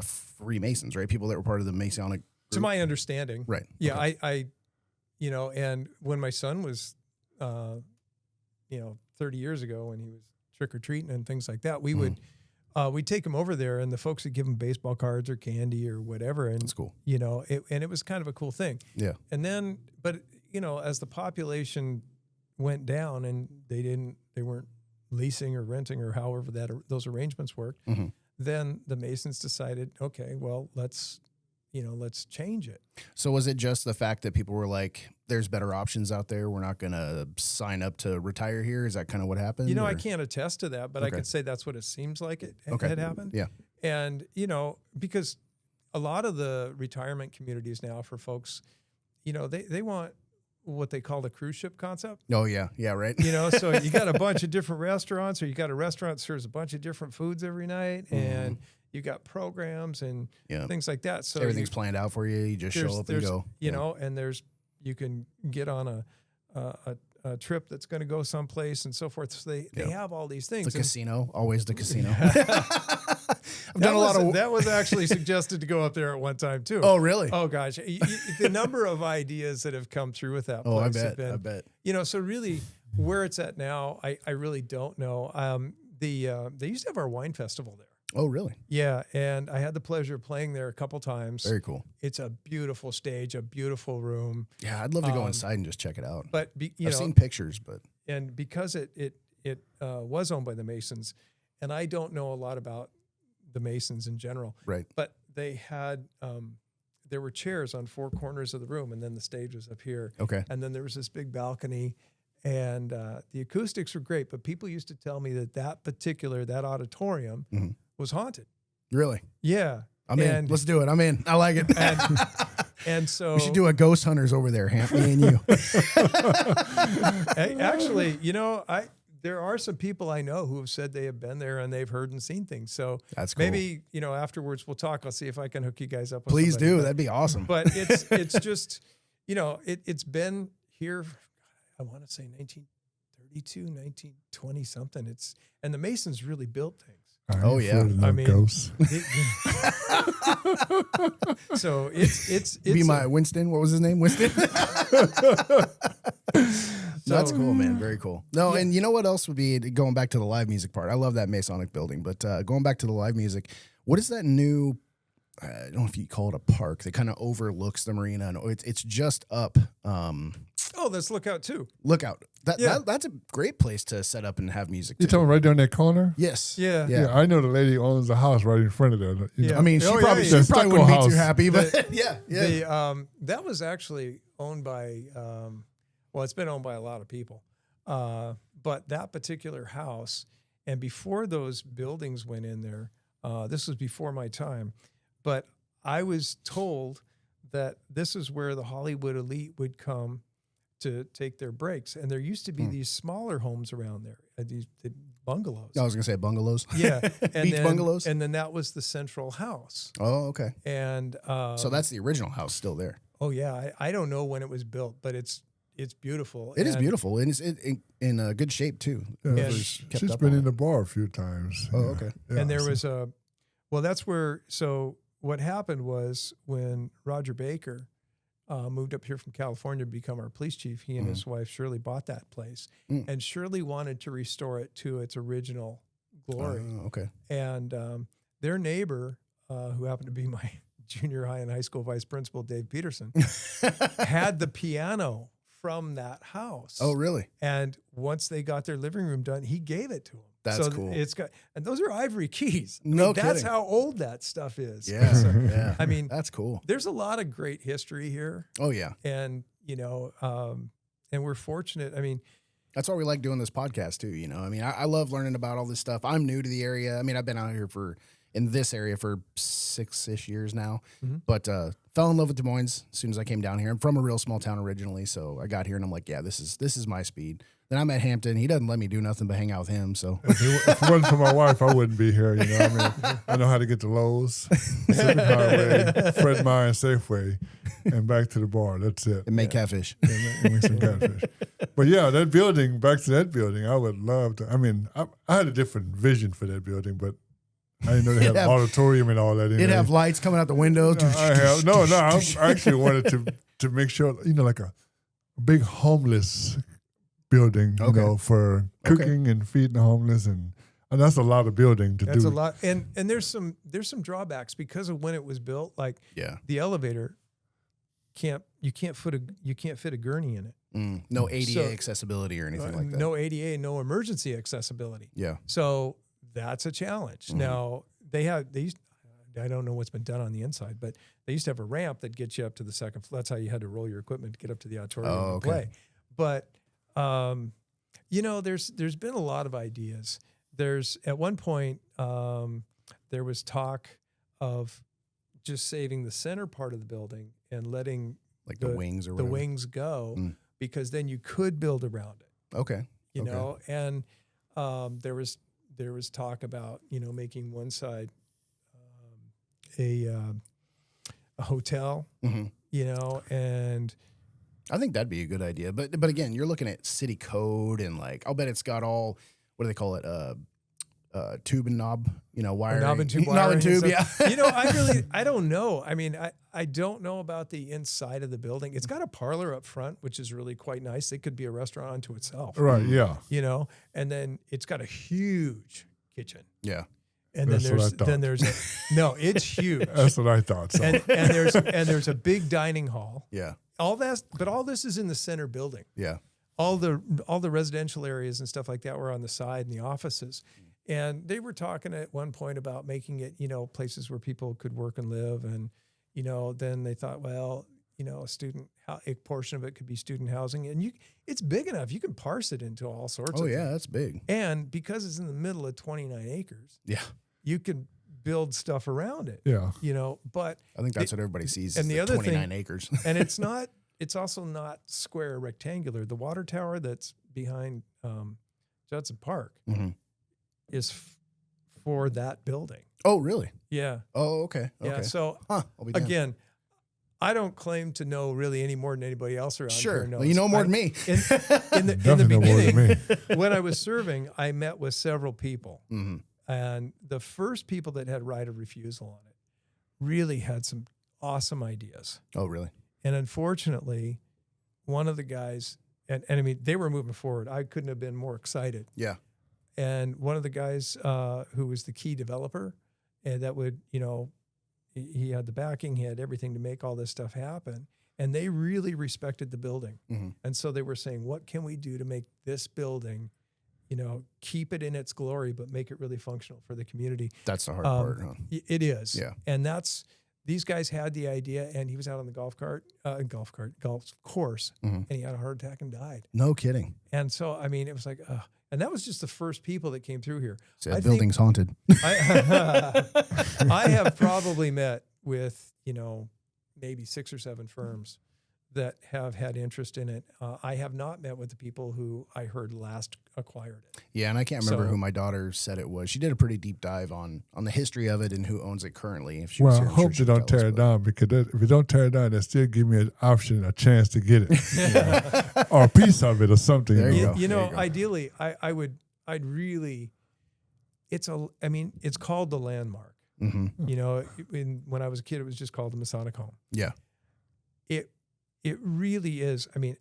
Freemasons, right? People that were part of the Masonic group. To my understanding. Right. Yeah, Okay. I and when my son was, 30 years ago when he was trick-or-treating and things like that, we would we'd take him over there and the folks would give him baseball cards or candy or whatever. And, That's cool. And it was kind of a cool thing. Yeah. And then, but, as the population went down and they weren't leasing or renting or however those arrangements worked, then the Masons decided, okay, well, let's change it. So was it just the fact that people were like, there's better options out there, we're not going to sign up to retire here? Is that kind of what happened? I can't attest to that, but I could say that's what it seems like it had happened. Yeah. And, because a lot of the retirement communities now for folks, they want what they call the cruise ship concept. Oh, yeah. Yeah, right. So you got a bunch of different restaurants, or you got a restaurant that serves a bunch of different foods every night, and you got programs and things like that. So everything's planned out for you. You just show up and go. And you can get on a trip that's going to go someplace and so forth. So they have all these things. The casino, always the casino. I've done a lot of. That was actually suggested to go up there at one time too. Oh, really? Oh gosh, the number of ideas that have come through with that place. I bet. So really, where it's at now, I really don't know. They used to have our wine festival there. Oh, really? Yeah, and I had the pleasure of playing there a couple times. Very cool. It's a beautiful stage, a beautiful room. Yeah, I'd love to go inside and just check it out. But I've seen pictures, but because it was owned by the Masons, and I don't know a lot about the Masons in general. Right. But they had there were chairs on four corners of the room, and then the stage was up here. Okay. And then there was this big balcony, and the acoustics were great. But people used to tell me that auditorium was haunted. Really? Yeah. I'm in. Let's do it. I'm in. I like it. And so we should do a Ghost Hunters over there, Hamp, me and you. Actually, there are some people I know who have said they have been there and they've heard and seen things. So that's cool. Maybe, afterwards we'll talk. I'll see if I can hook you guys up with Please somebody. do. That'd be awesome. But it's just, it's been here, I want to say 1932, 1920 something. And the Masons really built things. Oh yeah, I mean, ghosts. So it's be my Winston. What was his name? Winston. That's cool, man. Very cool. No, yeah. And you know what else would be going back to the live music part? I love that Masonic building, but going back to the live music, what is that new? I don't know if you call it a park that kind of overlooks the marina, and it's just up. Oh, that's Lookout too. Lookout. That's a great place to set up and have music. You talking right down that corner? Yes. Yeah. I know the lady who owns the house right in front of there. You know? I mean, she probably wouldn't be too happy, but that was actually owned by. Well, it's been owned by a lot of people, but that particular house, and before those buildings went in there, this was before my time, but I was told that this is where the Hollywood elite would come to take their breaks. And there used to be these smaller homes around there, these bungalows. I was going to say bungalows. Yeah. Beach bungalows. And then that was the central house. Oh, okay. And so that's the original house still there. Oh, yeah. I don't know when it was built, but it's beautiful. It is beautiful. And it's in a good shape, too. Yeah, she's been in the bar a few times. Oh, okay. Yeah, and there was that's where, so what happened was when Roger Baker moved up here from California to become our police chief, he and his wife Shirley bought that place. And Shirley wanted to restore it to its original glory. Okay. And their neighbor, who happened to be my junior high and high school vice principal, Dave Peterson, had the piano from that house. Oh, really? And once they got their living room done, he gave it to them. That's cool. And those are ivory keys. No kidding. That's how old that stuff is. Yeah. So, I mean, that's cool. There's a lot of great history here. Oh yeah. And and we're fortunate. I mean, that's why we like doing this podcast too. I mean, I love learning about all this stuff. I'm new to the area. I mean, I've been out here in this area for 6-ish years now, but fell in love with Des Moines as soon as I came down here. I'm from a real small town originally, so I got here and I'm like, yeah, this is my speed. Then I'm at Hampton. He doesn't let me do nothing but hang out with him. So if it wasn't for my wife, I wouldn't be here. I mean, I know how to get to Lowe's, Pacific Highway, Fred Meyer, Safeway, and back to the bar. That's it. And make catfish. And make some catfish. But yeah, that building. Back to that building. I would love to. I mean, I had a different vision for that building, but I didn't know they had an auditorium and all that. It'd have lights coming out the window. I actually wanted to make sure, like a big homeless building, for cooking and feeding the homeless, and that's a lot of building to do. That's a lot, and there's some drawbacks because of when it was built. Like the elevator you can't fit a gurney in it. No ADA accessibility or anything like that. No ADA, no emergency accessibility. Yeah. So that's a challenge. Now I don't know what's been done on the inside, but they used to have a ramp that gets you up to the second floor. That's how you had to roll your equipment to get up to the auditorium and play. But there's been a lot of ideas. There's at one point there was talk of just saving the center part of the building and letting the wings or whatever. The wings go because then you could build around it. Okay. You know, and there was talk about making one side a hotel. And I think that'd be a good idea. But again, you're looking at city code and I'll bet it's got all, what do they call it? Tube and knob, wiring. Knob and tube wiring. Knob and tube, yeah. I don't know. I mean, I don't know about the inside of the building. It's got a parlor up front, which is really quite nice. It could be a restaurant unto itself. Right, yeah. And then it's got a huge kitchen. Yeah. And then it's huge. That's what I thought. So. And there's a big dining hall. Yeah. All this is in the center building. Yeah. All the residential areas and stuff like that were on the side and the offices. And they were talking at one point about making it, places where people could work and live. And, then they thought, well, a portion of it could be student housing. And it's big enough. You can parse it into all sorts of yeah, things. that's big. And because it's in the middle of 29 acres, Yeah. you can build stuff around it. Yeah. But I think that's what everybody sees. and is the other 29 thing- acres. and it's also not square or rectangular. The water tower that's behind Judson Park Mhm. is for that building. Oh, really? Yeah. Oh, okay. Okay. Yeah. So I'll be damned. again, I don't claim to know really any more than anybody else around Sure. here knows. Well, you know more than me. In the Definitely know more than beginning, me. when I was serving, I met with several people. Mhm. And the first people that had right of refusal on it really had some awesome ideas. Oh, really? And unfortunately, one of the guys, and I mean, they were moving forward. I couldn't have been more excited. Yeah. And one of the guys who was the key developer, and that would, he had the backing, he had everything to make all this stuff happen. And they really respected the building. Mhm. And so they were saying, what can we do to make this building, keep it in its glory, but make it really functional for the community? That's the hard part, huh? It is. Yeah. And these guys had the idea, and he was out on the golf course, Mhm. and he had a heart attack and died. No kidding. And so, I mean, it was like, and that was just the first people that came through here. So I that think- building's haunted. I have probably met with, maybe 6 or 7 firms that have had interest in it. I have not met with the people who I heard last acquired it. Yeah, and I can't remember So- who my daughter said it was. She did a pretty deep dive on the history of it and who owns it currently. If she was Well, I here, I'm sure hope they she'd don't tell us, tear it but- down, because if you don't tear it down, they still give me an option, a chance to get it, or a piece of it, or something. There you know. go. You know, There you go. ideally, I'd really, it's called the Landmark. Mhm. When I was a kid, it was just called the Masonic Home. Yeah. It really is. I mean,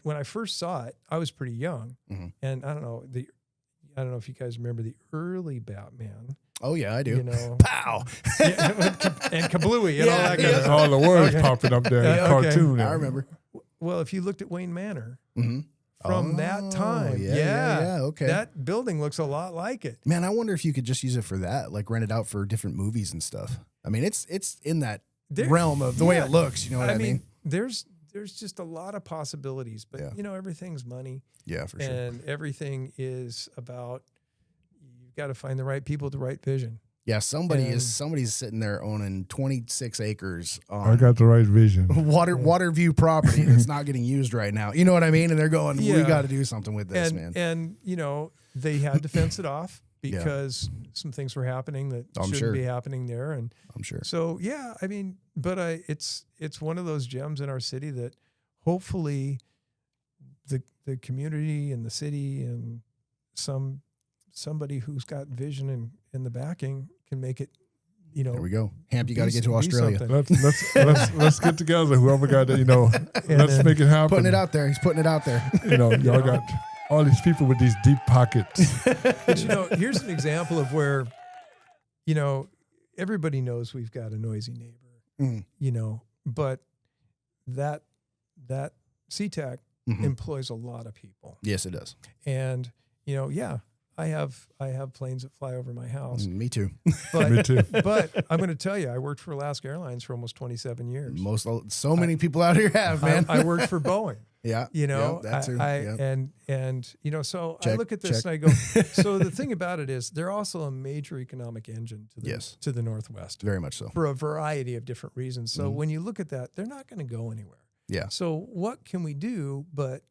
when I first saw it, I was pretty young, Mhm. and I don't know if you guys remember the early Batman. Oh, yeah, I do. Pow! And Kablooey and all Yeah, that kind yeah. of That's stuff. all the words Okay. popping up there in Yeah, the okay. cartoon. I remember. Well, if you looked at Wayne Manor Mhm. from that Oh, time, yeah, okay. that building looks a lot like it. Man, I wonder if you could just use it for that, like rent it out for different movies and stuff. I mean, it's in that There- realm of the way yeah. it looks. You know what I mean? there's just a lot of possibilities, but Yeah. everything's money, Yeah, for sure. and everything is about, you've got to find the right people with the right vision. Yeah, somebody's sitting there owning 26 acres I on got the right vision. water view property that's not getting used right now. You know what I mean? And they're going, we Yeah. got to do something with this, man. And they had to fence it off Yeah. because some things were happening that I'm shouldn't sure. be happening there, and I'm sure. so yeah, I mean, but it's one of those gems in our city that hopefully the community and the city and somebody who's got vision and the backing can make it. There we go. Hamp, you got to be- get to be Australia. something. Let's get together. Whoever got that, let's then make it happen. Putting it out there. He's putting it out there. Y'all got all these people with these deep pockets. But here's an example of where, everybody knows we've got a noisy neighbor, Mm. but that CTAC Mhm. employs a lot of people. Yes, it does. And, I have planes that fly over my house, Me too. but, Me too. but I'm going to tell you, I worked for Alaska Airlines for almost 27 years. So many people out here have, man. I worked for Boeing. Yeah. That that too. and so I Check, look at this check. and I go, so the thing about it is they're also a major economic engine to the Northwest Very much so. for a variety of different reasons. So when you look at that, they're not going to go anywhere. Yeah. So what can we do? But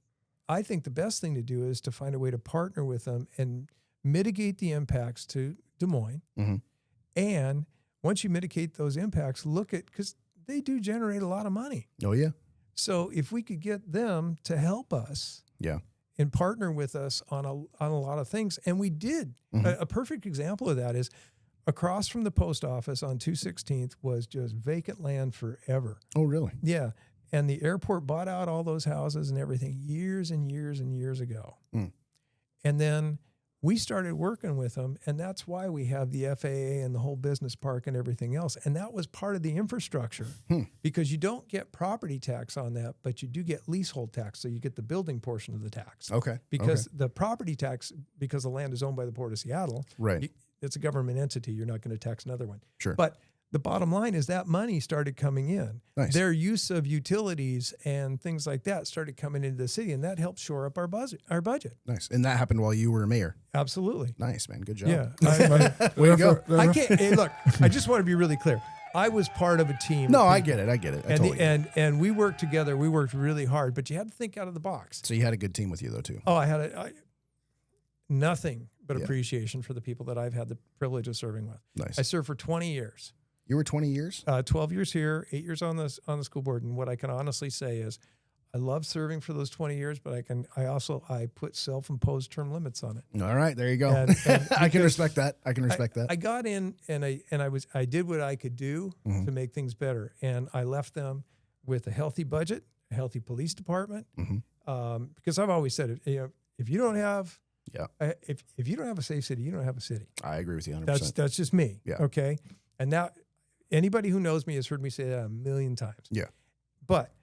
I think the best thing to do is to find a way to partner with them and mitigate the impacts to Des Moines. Mhm. And once you mitigate those impacts, because they do generate a lot of money. Oh, yeah. So if we could get them to help us, Yeah. and partner with us on a lot of things, and we did. Mhm. A perfect example of that is across from the post office on 216th was just vacant land forever. Oh, really? Yeah, and the airport bought out all those houses and everything years and years and years ago. Mm. And then we started working with them, and that's why we have the FAA and the whole business park and everything else. And that was part of the infrastructure because you don't get property tax on that, but you do get leasehold tax. So you get the building portion of the tax. Okay. Because the property tax, because the land is owned by the Port of Seattle, Right. It's a government entity. You're not going to tax another one. Sure. But the bottom line is that money started coming in. Nice. Their use of utilities and things like that started coming into the city, and that helped shore up our budget. Nice. And that happened while you were mayor. Absolutely. Nice, man. Good job. Yeah. Way to go. I can't. Hey, look, I just want to be really clear. I was part of a team. No, I get it. I get it. I totally get it. And we worked together. We worked really hard, but you had to think out of the box. So you had a good team with you, though, too. Oh, I had nothing but Yeah. appreciation for the people that I've had the privilege of serving with. Nice. I served for 20 years. You were 20 years? 12 years here, 8 years on the school board. And what I can honestly say is I love serving for those 20 years, but I put self-imposed term limits on it. All right, there you go. And I can respect that. I can respect that. I got in and I did what I could do to make things better. And I left them with a healthy budget, a healthy police department. Because I've always said it, if you don't have if you don't have a safe city, you don't have a city. I agree with you 100%. That's just me. Yeah. Okay. And now anybody who knows me has heard me say that a million times. Yeah. But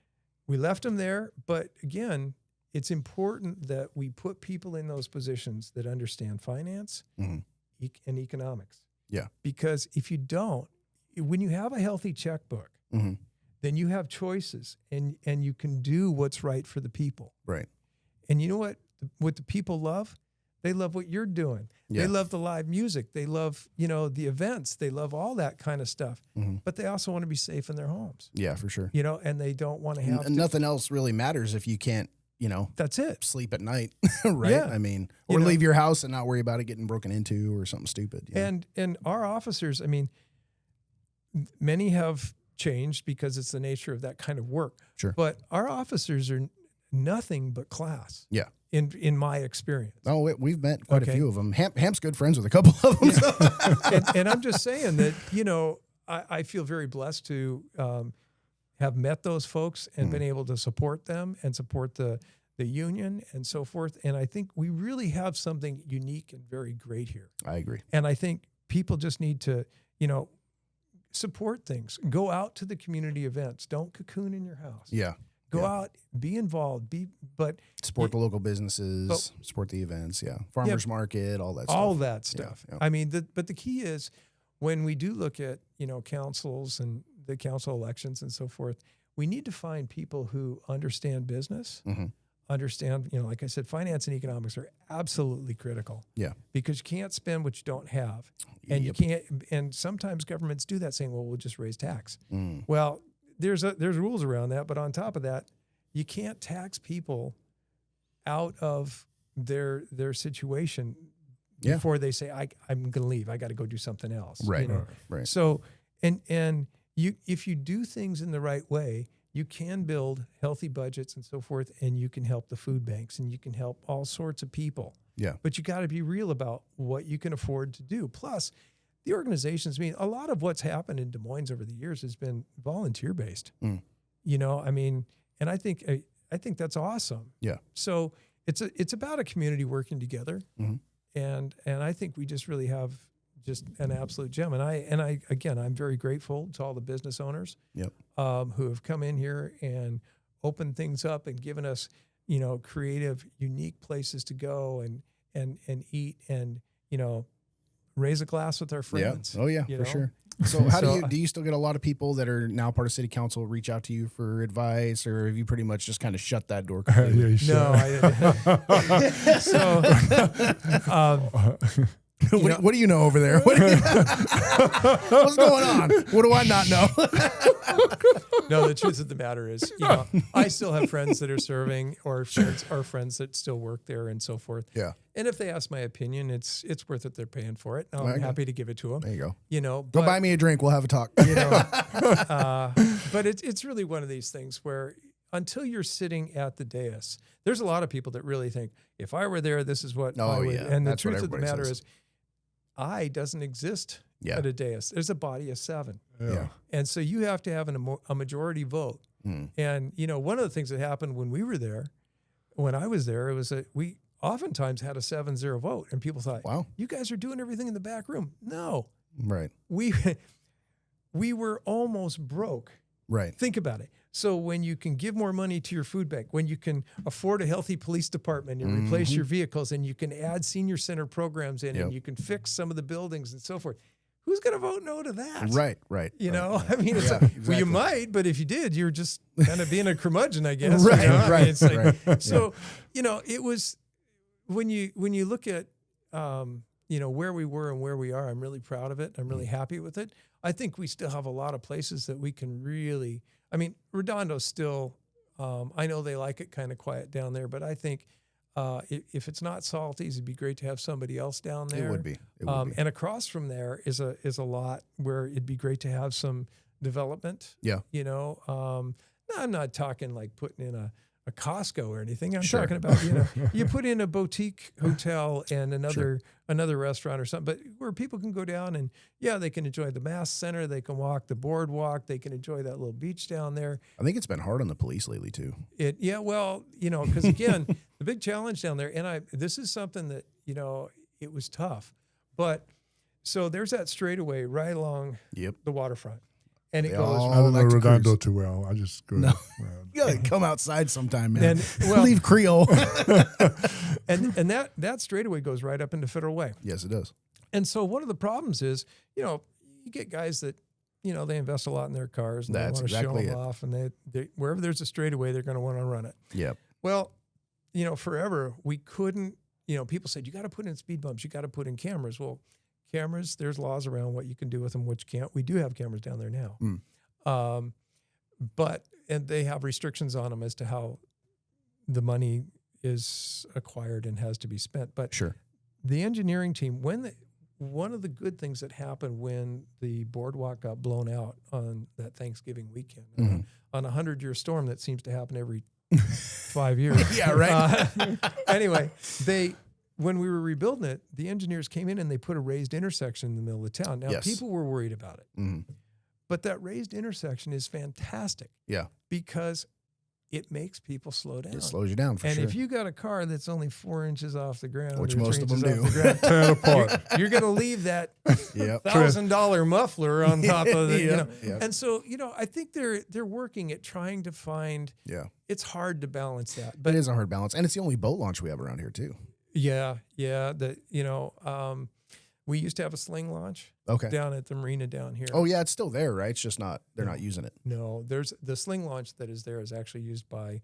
we left them there. But again, it's important that we put people in those positions that understand finance and economics. Yeah. Because if you don't, when you have a healthy checkbook, then you have choices and you can do what's right for the people. Right. And you know what the people love? They love what you're doing. Yeah. They love the live music. They love, the events. They love all that kind of stuff. But they also want to be safe in their homes. Yeah, for sure. And they don't want to have And nothing else really matters if you can't, That's it. sleep at night, right? Yeah. I mean, or leave your house and not worry about it getting broken into or something stupid. And our officers, I mean, many have changed because it's the nature of that kind of work. Sure. But our officers are nothing but class. Yeah. In my experience. Oh, we've met quite a Okay. few of them. Hamp's good friends with a couple of them. So. and I'm just saying that, I feel very blessed to have met those folks and been able to support them and support the union and so forth. And I think we really have something unique and very great here. I agree. And I think people just need to, support things. Go out to the community events. Don't cocoon in your house. Yeah. Go out, be involved, but Support the local businesses, support the events. Yeah. Farmers market, all that stuff. all that stuff. Yeah. I mean, but the key is when we do look at, councils and the council elections and so forth, we need to find people who understand business, understand, like I said, finance and economics are absolutely critical. Yeah. Because you can't spend what you don't have. And you can't, and sometimes governments do that saying, well, we'll just raise tax. Well, there's rules around that, but on top of that, you can't tax people out of their situation before they say, I'm going to leave. I got to go do something else. Right. Right. So, and if you do things in the right way, you can build healthy budgets and so forth, and you can help the food banks and you can help all sorts of people. Yeah. But you got to be real about what you can afford to do. Plus, the organizations, a lot of what's happened in Des Moines over the years has been volunteer based. And I think that's awesome. Yeah. So it's about a community working together. And I think we just really have just an absolute gem. And I'm very grateful to all the business owners who have come in here and opened things up and given us, creative, unique places to go and eat and, raise a glass with our friends. Yeah. Oh yeah, for sure. So do you still get a lot of people that are now part of city council reach out to you for advice, or have you pretty much just kind of shut that door completely? No, What do you know over there? What's going on? What do I not know? No, the truth of the matter is, I still have friends that are serving or friends that still work there and so forth. Yeah. And if they ask my opinion, it's worth it. They're paying for it. I'm happy to give it to them. There you go. Go buy me a drink. We'll have a talk. But it's really one of these things where until you're sitting at the dais, there's a lot of people that really think, if I were there, this is what I would. Yeah. And the That's truth of the matter says. is, I doesn't exist Yeah. at a dais. There's a body of 7. Yeah. And so you have to have a majority vote. And, one of the things that happened when we were there, when I was there, it was that oftentimes had a 7-0 vote, and people thought, Wow. you guys are doing everything in the back room. No, Right. we were almost broke. Right. Think about it. So when you can give more money to your food bank, when you can afford a healthy police department and replace your vehicles, and you can add senior center programs in, and you can fix some of the buildings and so forth, who's going to vote no to that? Right. Right. You right, know, right. I mean, it's Yeah, like, well, exactly. you might, but if you did, you're just kind of being a curmudgeon, I guess. Right, you know? I mean, right, it's like, right. so, you know, it was when you look at, you know, where we were and where we are, I'm really proud of it. I'm really happy with it. I think we still have a lot of places that we can really, I mean, Redondo's still, I know they like it kind of quiet down there, but I think if it's not Salty's, it'd be great to have somebody else down there. It would be. It would be. And across from there is a lot where it'd be great to have some development. Yeah. You know, no, I'm not talking like putting in a Costco or anything. I'm Sure. talking about, you know, you put in a boutique hotel and another restaurant or something, but where people can go down and they can enjoy the Mass Center. They can walk the boardwalk. They can enjoy that little beach down there. I think it's been hard on the police lately too. Well, you know, because again, the big challenge down there, and this is something that, you know, it was tough, but so there's that straightaway right along the waterfront. And it They goes. all I don't know like to Redondo cruise. too well. I just go. No. around. You gotta come outside sometime, man. And, well- Leave Creole. and that straightaway goes right up into Federal Way. Yes, it does. And so one of the problems is, you know, you get guys that, you know, they invest a lot in their cars and That's they want to exactly show them it. off, and they wherever there's a straightaway, they're going to want to run it. Yep. Well, you know, forever we couldn't, you know, people said, you got to put in speed bumps, you got to put in cameras. Well, cameras, there's laws around what you can do with them, which can't. We do have cameras down there now. And they have restrictions on them as to how the money is acquired and has to be spent. But Sure. the engineering team, one of the good things that happened when the boardwalk got blown out on that Thanksgiving weekend, on a 100-year storm that seems to happen every 5 years. Yeah, right. Anyway, when we were rebuilding it, the engineers came in and they put a raised intersection in the middle of the town. Now, Yes. people were worried about it. Mhm. But that raised intersection is fantastic Yeah. because it makes people slow down. It slows you down for And sure. if you got a car that's only 4 inches off the ground, Which or most 3 of them inches off do. the ground, Tear it apart. you're going to leave that Yep. $1,000 muffler on top of the, you Yeah, know. yeah. And so, you know, I think they're working at trying to find. Yeah. It's hard to balance that, But but it is a hard balance. And it's the only boat launch we have around here too. yeah. That, you know, we used to have a sling launch Okay. down at the marina down here. Oh yeah, it's still there, right? It's just not, they're not using it. No, there's the sling launch that is there is actually used by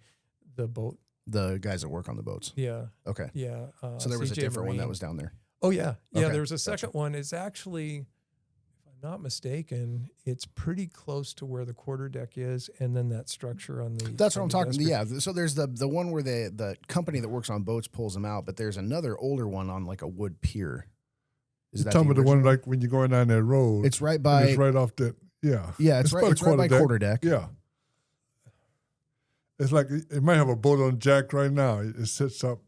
the boat. The guys that work on the boats. Yeah. Okay. Yeah. So there was a CJ different one that Marine. was down there. Oh yeah, yeah. Okay, There was a gotcha. second one. It's actually, if I'm not mistaken, it's pretty close to where the quarterdeck is, and then that structure on the. That's what on I'm the talking. vestry. Yeah. So there's the one where the company that works on boats pulls them out, but there's another older one on like a wood pier. Is Tell me the one original? like when you're going down that road. It's right and by. it's right off that. Yeah. Yeah, it's right by quarterdeck. Yeah. It's like it might have a boat on jack right now. It sits up.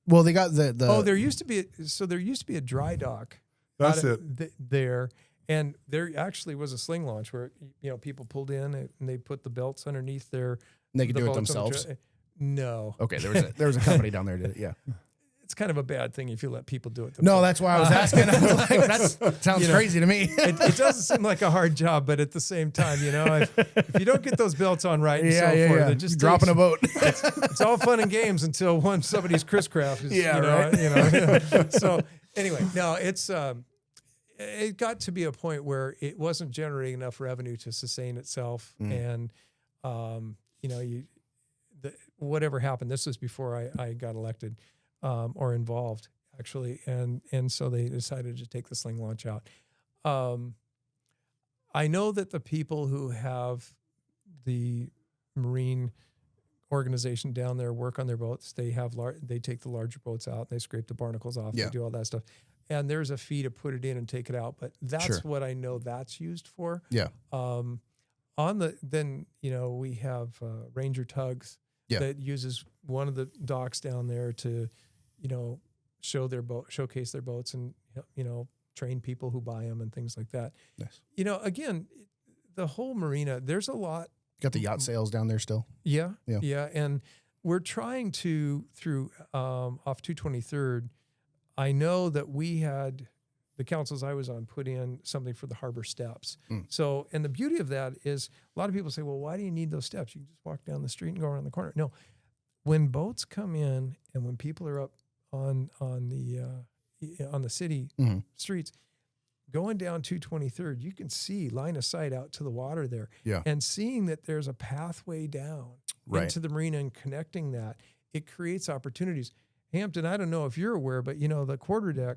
Well, they got the. Oh, there used to be a dry dock. That's out it. at there, and there actually was a sling launch where, you know, people pulled in and they put the belts underneath their. They could the do it boats on the themselves. No. Okay, there was a company down there. Yeah. It's kind of a bad thing if you let people do it. No, themselves. that's why I was asking. I'm like, that sounds You know, crazy to me. It doesn't seem like a hard job, but at the same time, you know, if you don't get those belts on right and so forth, it just dropping a boat. It's all fun and games until somebody's Chris Craft is, Yeah, you know, right. you know. So anyway, no, it's it got to be a point where it wasn't generating enough revenue to sustain itself, and you know, whatever happened. This was before I got elected or involved actually, and so they decided to take the sling launch out. I know that the people who have the marine organization down there work on their boats. They have they take the larger boats out, they scrape the barnacles off, Yeah. they do all that stuff. And there's a fee to put it in and take it out, but that's Sure. what I know that's used for. Yeah. Then, you know, we have Ranger Tugs Yeah. that uses one of the docks down there to, you know, showcase their boats and, you know, train people who buy them and things like that. Nice. You know, again, the whole marina, there's a lot. Got the yacht sales down there still. Yeah. Yeah. And we're trying to, through off 223rd, I know that we had, the councils I was on put in something for the harbor steps. So, and the beauty of that is a lot of people say, well, why do you need those steps? You can just walk down the street and go around the corner. No, when boats come in and when people are up on the city streets, going down 223rd, you can see line of sight out to the water there. Yeah. And seeing that there's a pathway down into the marina and connecting that, it creates opportunities. Hampton, I don't know if you're aware, but the quarterdeck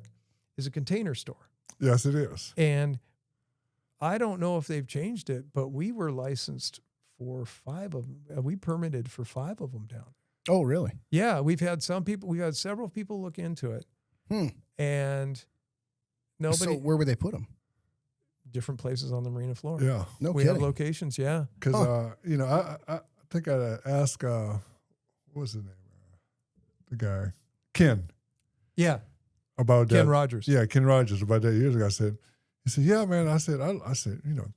is a container store. Yes, it is. And I don't know if they've changed it, but we were licensed for 5 of them. We permitted for 5 of them down. Oh, really? Yeah, we've had several people look into it. And nobody. So where would they put them? Different places on the marina floor. Yeah. No we kidding. have locations, yeah. Because, I think I asked, what was his name? The guy, Ken. Yeah. About Ken that. Rogers. Yeah, Ken Rogers, about that years ago. He said, yeah, man. I said,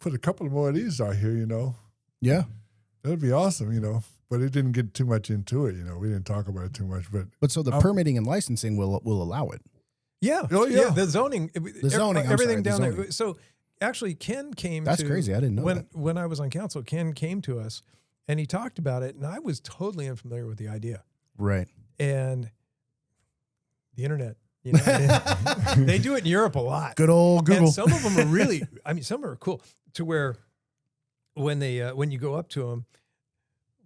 put a couple more of these out here, Yeah. That'd be awesome, But it didn't get too much into it, We didn't talk about it too much. But so the permitting and licensing will allow it. Yeah. Oh, yeah. The zoning. Everything down there. So actually, Ken came That's crazy. I didn't know that. When I was on council, Ken came to us and he talked about it, and I was totally unfamiliar with the idea. Right. And the internet, they do it in Europe a lot. Good old Google. And some of them are really, some are cool to where when you go up to them,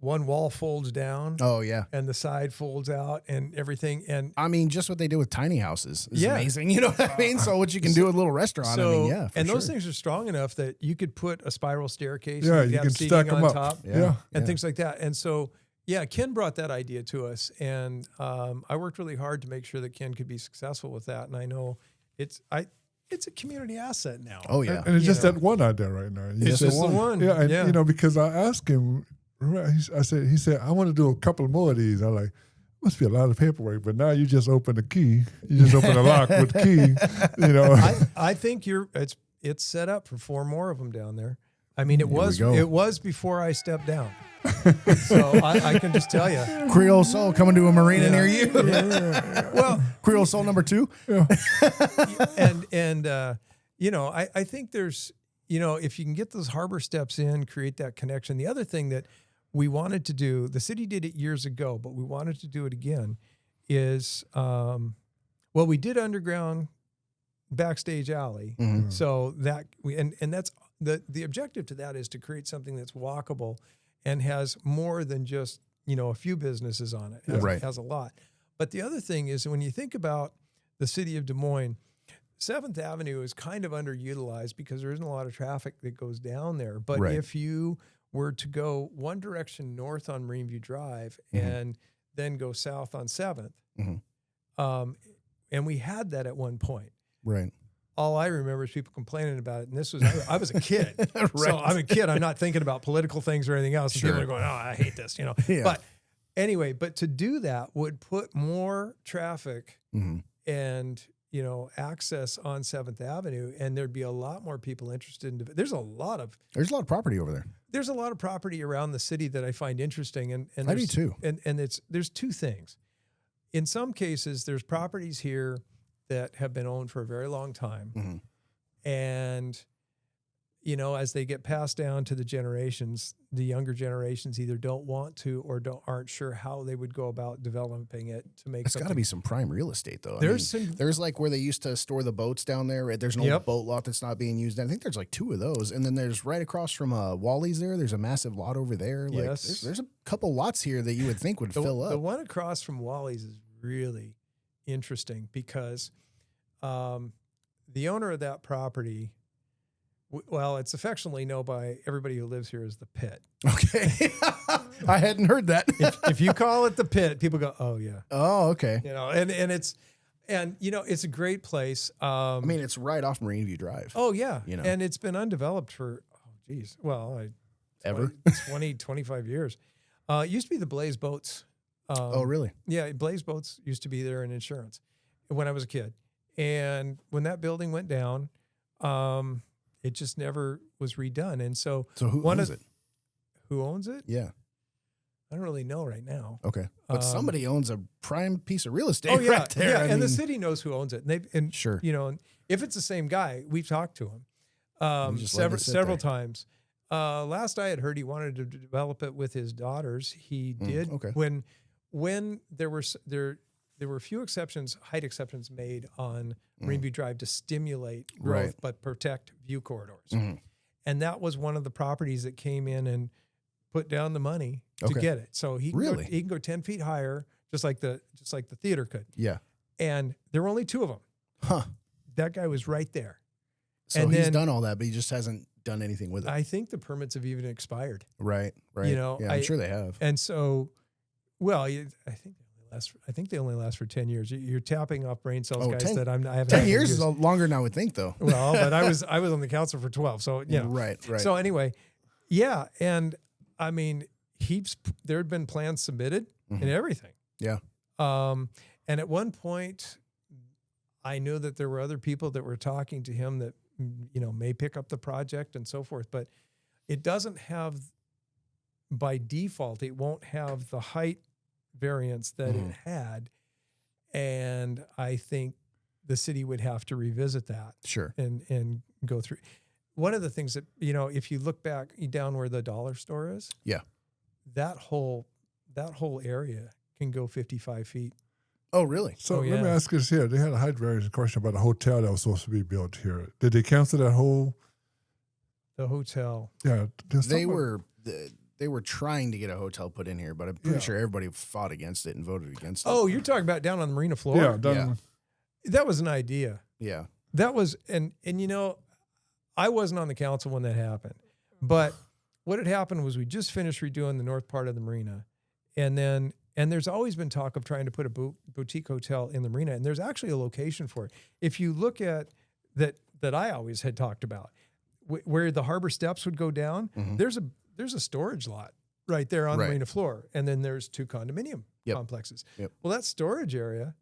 one wall folds down. Oh, yeah. And the side folds out and everything. And just what they do with tiny houses is Yeah. amazing. You know what I mean? So what you can do with a little restaurant, for and those sure. things are strong enough that you could put a spiral staircase. Yeah, and you have can seating stack them on up. top. Yeah. And things like that. And so, yeah, Ken brought that idea to us, and I worked really hard to make sure that Ken could be successful with that. And I know it's a community asset now. Oh, yeah. And it's just that one out there right now. It's just the one. Yeah, and because I asked him, he said, I want to do a couple more of these. I'm like, must be a lot of paperwork, but now you just open the key. You just open the lock with the key. I think it's set up for 4 more of them down there. I mean, it was before I stepped down. So I can just tell you, Creole Soul coming to a marina near you. Well, Creole Soul number 2. Yeah. I think there's, if you can get those harbor steps in, create that connection. The other thing that we wanted to do, the city did it years ago, but we wanted to do it again, is, we did underground backstage alley. Mm-hmm. So that and that's the objective to that is to create something that's walkable and has more than just, a few businesses on it. It has a lot. But the other thing is when you think about the city of Des Moines, 7th Avenue is kind of underutilized because there isn't a lot of traffic that goes down there. But if you were to go one direction north on Marine View Drive and then go south on 7th, and we had that at one point. Right. All I remember is people complaining about it. And I was a kid. So I'm a kid. I'm not thinking about political things or anything else. And people are going, oh, I hate this, Yeah. But anyway, to do that would put more traffic and, access on 7th Avenue. And there'd be a lot more people interested in There's a lot of property over there. There's a lot of property around the city that I find interesting. And I do too. And there's 2 things. In some cases, there's properties here that have been owned for a very long time. And, as they get passed down to the generations, the younger generations either don't want to or aren't sure how they would go about developing it to make It's got to be some prime real estate, though. There's like where they used to store the boats down there. Right? There's an old boat lot that's not being used. I think there's like 2 of those. And then there's right across from Wally's there's a massive lot over there. Like, yes. There's a couple lots here that you would think would fill up. The one across from Wally's is really interesting because the owner of that property, it's affectionately known by everybody who lives here as the Pit. Okay. I hadn't heard that. if you call it the Pit, people go, oh yeah. Oh, okay. And it's a great place. It's right off Marine View Drive. Oh yeah. And it's been undeveloped for, ever 20, 25 years. It used to be the Blaze Boats. Oh, really? Yeah. Blaze Boats used to be there in insurance when I was a kid. And when that building went down, it just never was redone. And so who owns it? Who owns it? Yeah. I don't really know right now. Okay. But somebody owns a prime piece of real estate Oh yeah, right there. yeah, I and mean, the city knows who owns it. And Sure. you know, if it's the same guy, we've talked to him just let it sit several there. times. Last I had heard, he wanted to develop it with his daughters. He did okay. when there were a few exceptions, height exceptions made on Greenview Drive to stimulate growth, Right. but protect view corridors. And that was one of the properties that came in and put down the money to Okay. get it. So he Really? he can go 10 feet higher, just like the theater could. Yeah. And there were only 2 of them. Huh. That guy was right there. So And he's then- done all that, but he just hasn't done anything with it. I think the permits have even expired. Right. Right. You know, yeah, I'm sure they have. And so, well, I think they only last for 10 years. You're tapping off brain cells, guys. 10 that I haven't. 10 had years used. is longer than I would think, though. Well, but I was on the council for 12, so you know. Right. Right. So anyway, yeah, and I mean, there had been plans submitted and everything. yeah. And at one point, I knew that there were other people that were talking to him that may pick up the project and so forth, but it doesn't have, by default, it won't have the height variance that it had, and I think the city would have to revisit that Sure. and go through. One of the things that, if you look back down where the dollar store is, Yeah. that whole area can go 55 feet. Oh, really? So Oh, let me yeah. ask you this here. They had a height variance question about a hotel that was supposed to be built here. Did they cancel that whole? The hotel. Yeah. They were trying to get a hotel put in here, but I'm pretty Yeah. sure everybody fought against it and voted against it. Oh, you're talking about down on the marina floor? Yeah. Yeah. That was an idea. Yeah. That was, and I wasn't on the council when that happened, but what had happened was we just finished redoing the north part of the marina, and there's always been talk of trying to put a boutique hotel in the marina, and there's actually a location for it. If you look at that I always had talked about, where the harbor steps would go down, there's a storage lot right there on the Right. marina floor, and then there's 2 condominium Yep. complexes. Yep. Well, that storage area,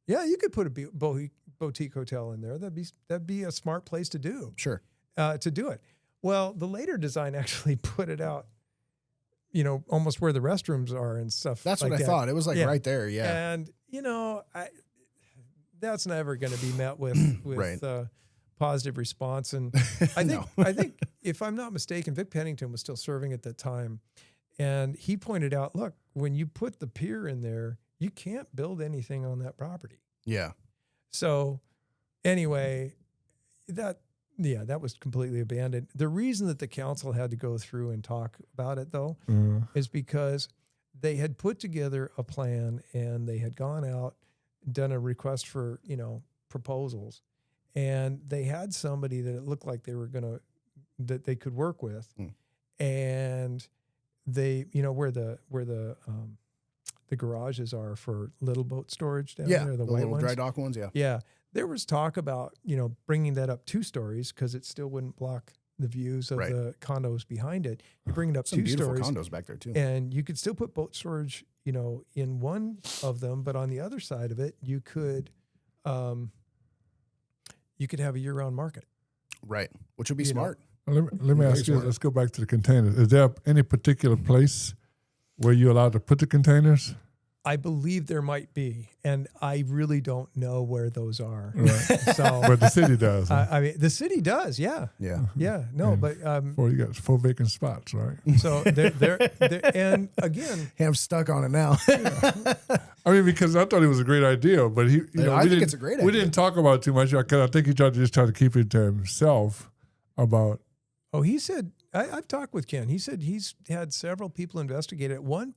yeah, you could put a boutique hotel in there. That'd be a smart place to do. Sure. To do it. Well, the later design actually put it out, almost where the restrooms are and stuff. That's like what I that. thought. It was like Yeah. right there. Yeah. And that's never going to be met with Right. positive response. And I think if I'm not mistaken, Vic Pennington was still serving at that time, and he pointed out, look, when you put the pier in there, you can't build anything on that property. Yeah. So anyway, that was completely abandoned. The reason that the council had to go through and talk about it, though, is because they had put together a plan and they had gone out, done a request for, proposals, and they had somebody that it looked like that they could work with. And they, where the garages are for little boat storage down Yeah. there, the The white little ones. dry dock ones. Yeah. Yeah. There was talk about, bringing that up 2 stories because it still wouldn't block the views of Right. the condos behind it. You bring it up Some 2 beautiful stories condos back there too. and you could still put boat storage, in one of them, but on the other side of it, you could have a year-round market. Right. Which would be You know. smart. Let me Very ask you. smart. Let's go back to the containers. Is there any particular place where you're allowed to put the containers? I believe there might be, and I really don't know where those are. Right. So, But the city does. Huh? I mean, the city does. Yeah. Yeah. Yeah. No, but, You got 4 vacant spots, right? so they're and again, Hey, I'm stuck on it now. I mean, because I thought it was a great idea, but I we think didn't- it's a great We idea. didn't talk about it too much because I think he tried to just to keep it to himself about. oh, he said, I've talked with Ken. He said he's had several people investigate it. One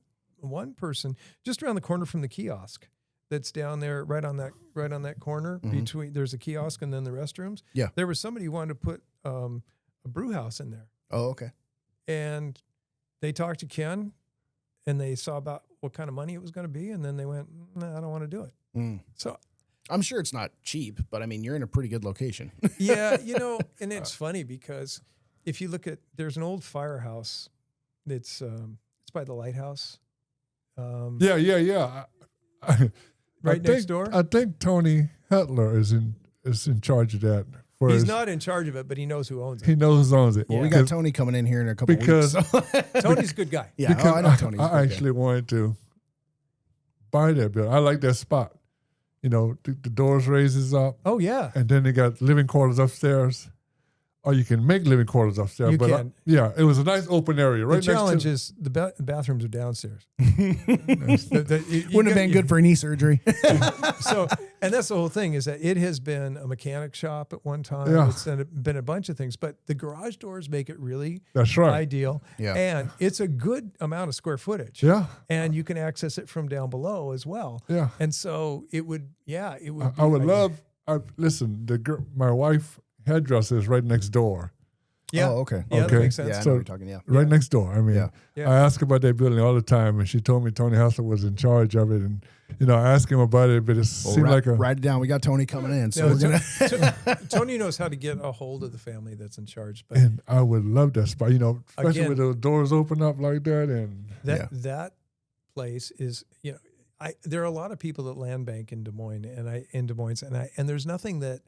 person just around the corner from the kiosk that's down there, right on that corner between, there's a kiosk and then the restrooms. Yeah. There was somebody who wanted to put a brew house in there, Oh, okay. and they talked to Ken and they saw about what kind of money it was going to be. And then they went, nah, I don't want to do it. So I'm sure it's not cheap, but I mean, you're in a pretty good location. yeah, and it's funny because if you look at, there's an old firehouse that's, it's by the lighthouse. Yeah. Right next door? I think Tony Hetler is in charge of that For He's his- not in charge of it, but he knows who owns it. He knows who owns it. Well, we got Tony coming in here in a couple because- weeks. So. Tony's a good guy. Yeah, because I know Tony's. I actually wanted to buy that building. I like that spot. You know, the doors raises up, Oh yeah. and then they got living quarters upstairs. Or you can make living quarters upstairs. You but can. yeah, it was a nice open area. Right The challenge next is the bathrooms are downstairs. Wouldn't have been good for knee surgery. So, and that's the whole thing is that it has been a mechanic shop at one time. Yeah. It's been a bunch of things, but the garage doors make it really That's right. ideal. Yeah. And it's a good amount of square footage. Yeah, And you can access it from down below as well. yeah. And so it would, it would. I would be love. Listen, my wife hairdresser is right next door. Yeah. Oh, okay. Yeah, that Okay. makes sense. Yeah, I know So- what you're talking. Yeah. Right next door. I mean, Yeah. Yeah. I ask about that building all the time, and she told me Tony Hustler was in charge of it, and I ask him about it, but it Well, seemed like a write it down. We got Tony coming in, so No, we're gonna. Tony knows how to get a hold of the family that's in charge, but and I would love that spot. Especially Again- with the doors open up like that, and that place is, there are a lot of people that land bank in Des Moines and there's nothing that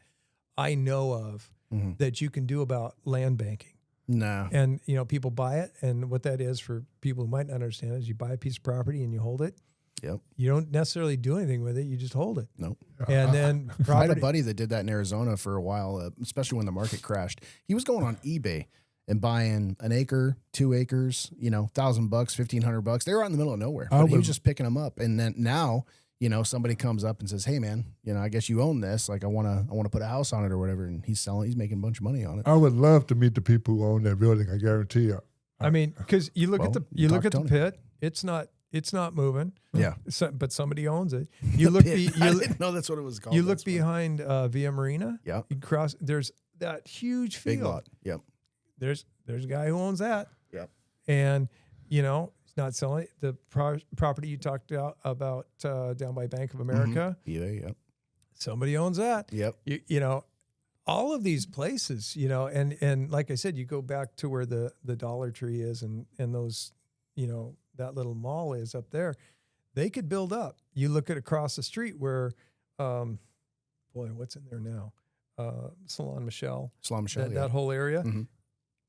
I know of Mhm. that you can do about land banking. No. And people buy it, and what that is for people who might not understand is you buy a piece of property and you hold it. Yep. You don't necessarily do anything with it; you just hold it. Nope. And then I had a property. buddy that did that in Arizona for a while, especially when the market crashed. He was going on eBay and buying an acre, 2 acres, $1,000, $1,500. They were out in the middle of nowhere. But he was just picking them up. And then now, somebody comes up and says, "Hey man, I guess you own this. Like I want to put a house on it or whatever." And he's making a bunch of money on it. I would love to meet the people who own that building. I guarantee you. I mean, because you look Well, at the you talk to the Tony. pit. It's not moving. Yeah. But somebody owns it. You look. Pit. I didn't know that's what it was called. You look That's funny. behind Via Marina. Yeah. You cross. There's that huge field. Big lot. Yep. There's a guy who owns that. Yep. And he's not selling it. The property you talked about down by Bank of America. eBay. Yep. Somebody owns that. Yep. All of these places. And like I said, you go back to where the Dollar Tree is and those that little mall is up there. They could build up. You look at across the street where, what's in there now? Salon Michelle. Salon Michelle. That whole area. Mhm.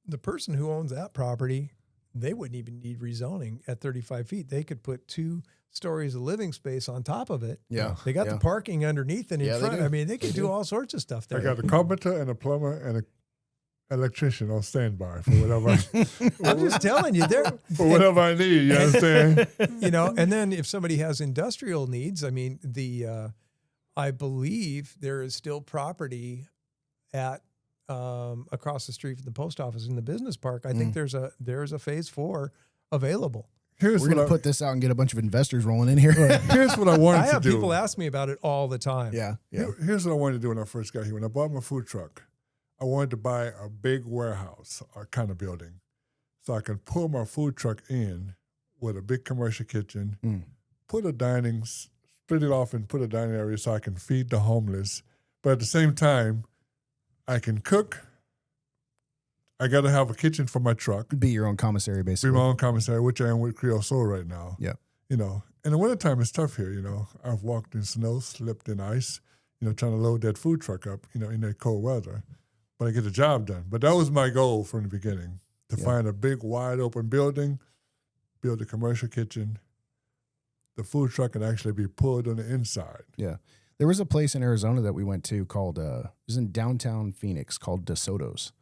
The person who owns that property, they wouldn't even need rezoning at 35 feet. They could put 2 stories of living space on top of it. Yeah. They got yeah. the parking underneath and in Yeah, they front. do. I mean, they could They do do. all sorts of stuff there. I got a carpenter and a plumber and an electrician on standby for whatever I'm just telling you, for whatever I need. You understand? and then if somebody has industrial needs, I mean, I believe there is still property at across the street from the post office in the business park. I think there's a phase 4 available. Here's We're going to put this out and get a bunch of investors rolling in here. Here's what I wanted I have to do. people ask me about it all the time. Yeah. Yeah. Here's what I wanted to do when I first got here. When I bought my food truck, I wanted to buy a big warehouse or kind of building so I can pull my food truck in with a big commercial kitchen, split it off and put a dining area so I can feed the homeless. But at the same time, I can cook. I got to have a kitchen for my truck. Be your own commissary, Be basically. my own commissary, which I am with Creole Soul right now. Yeah. In the wintertime, it's tough here, I've walked in snow, slipped in ice, trying to load that food truck up, in that cold weather. But I get the job done. But that was my goal from the beginning, to find a big, wide open building, build a commercial kitchen. The food truck can actually be pulled on the inside. Yeah. There was a place in Arizona that we went to called, it was in downtown Phoenix called DeSoto's.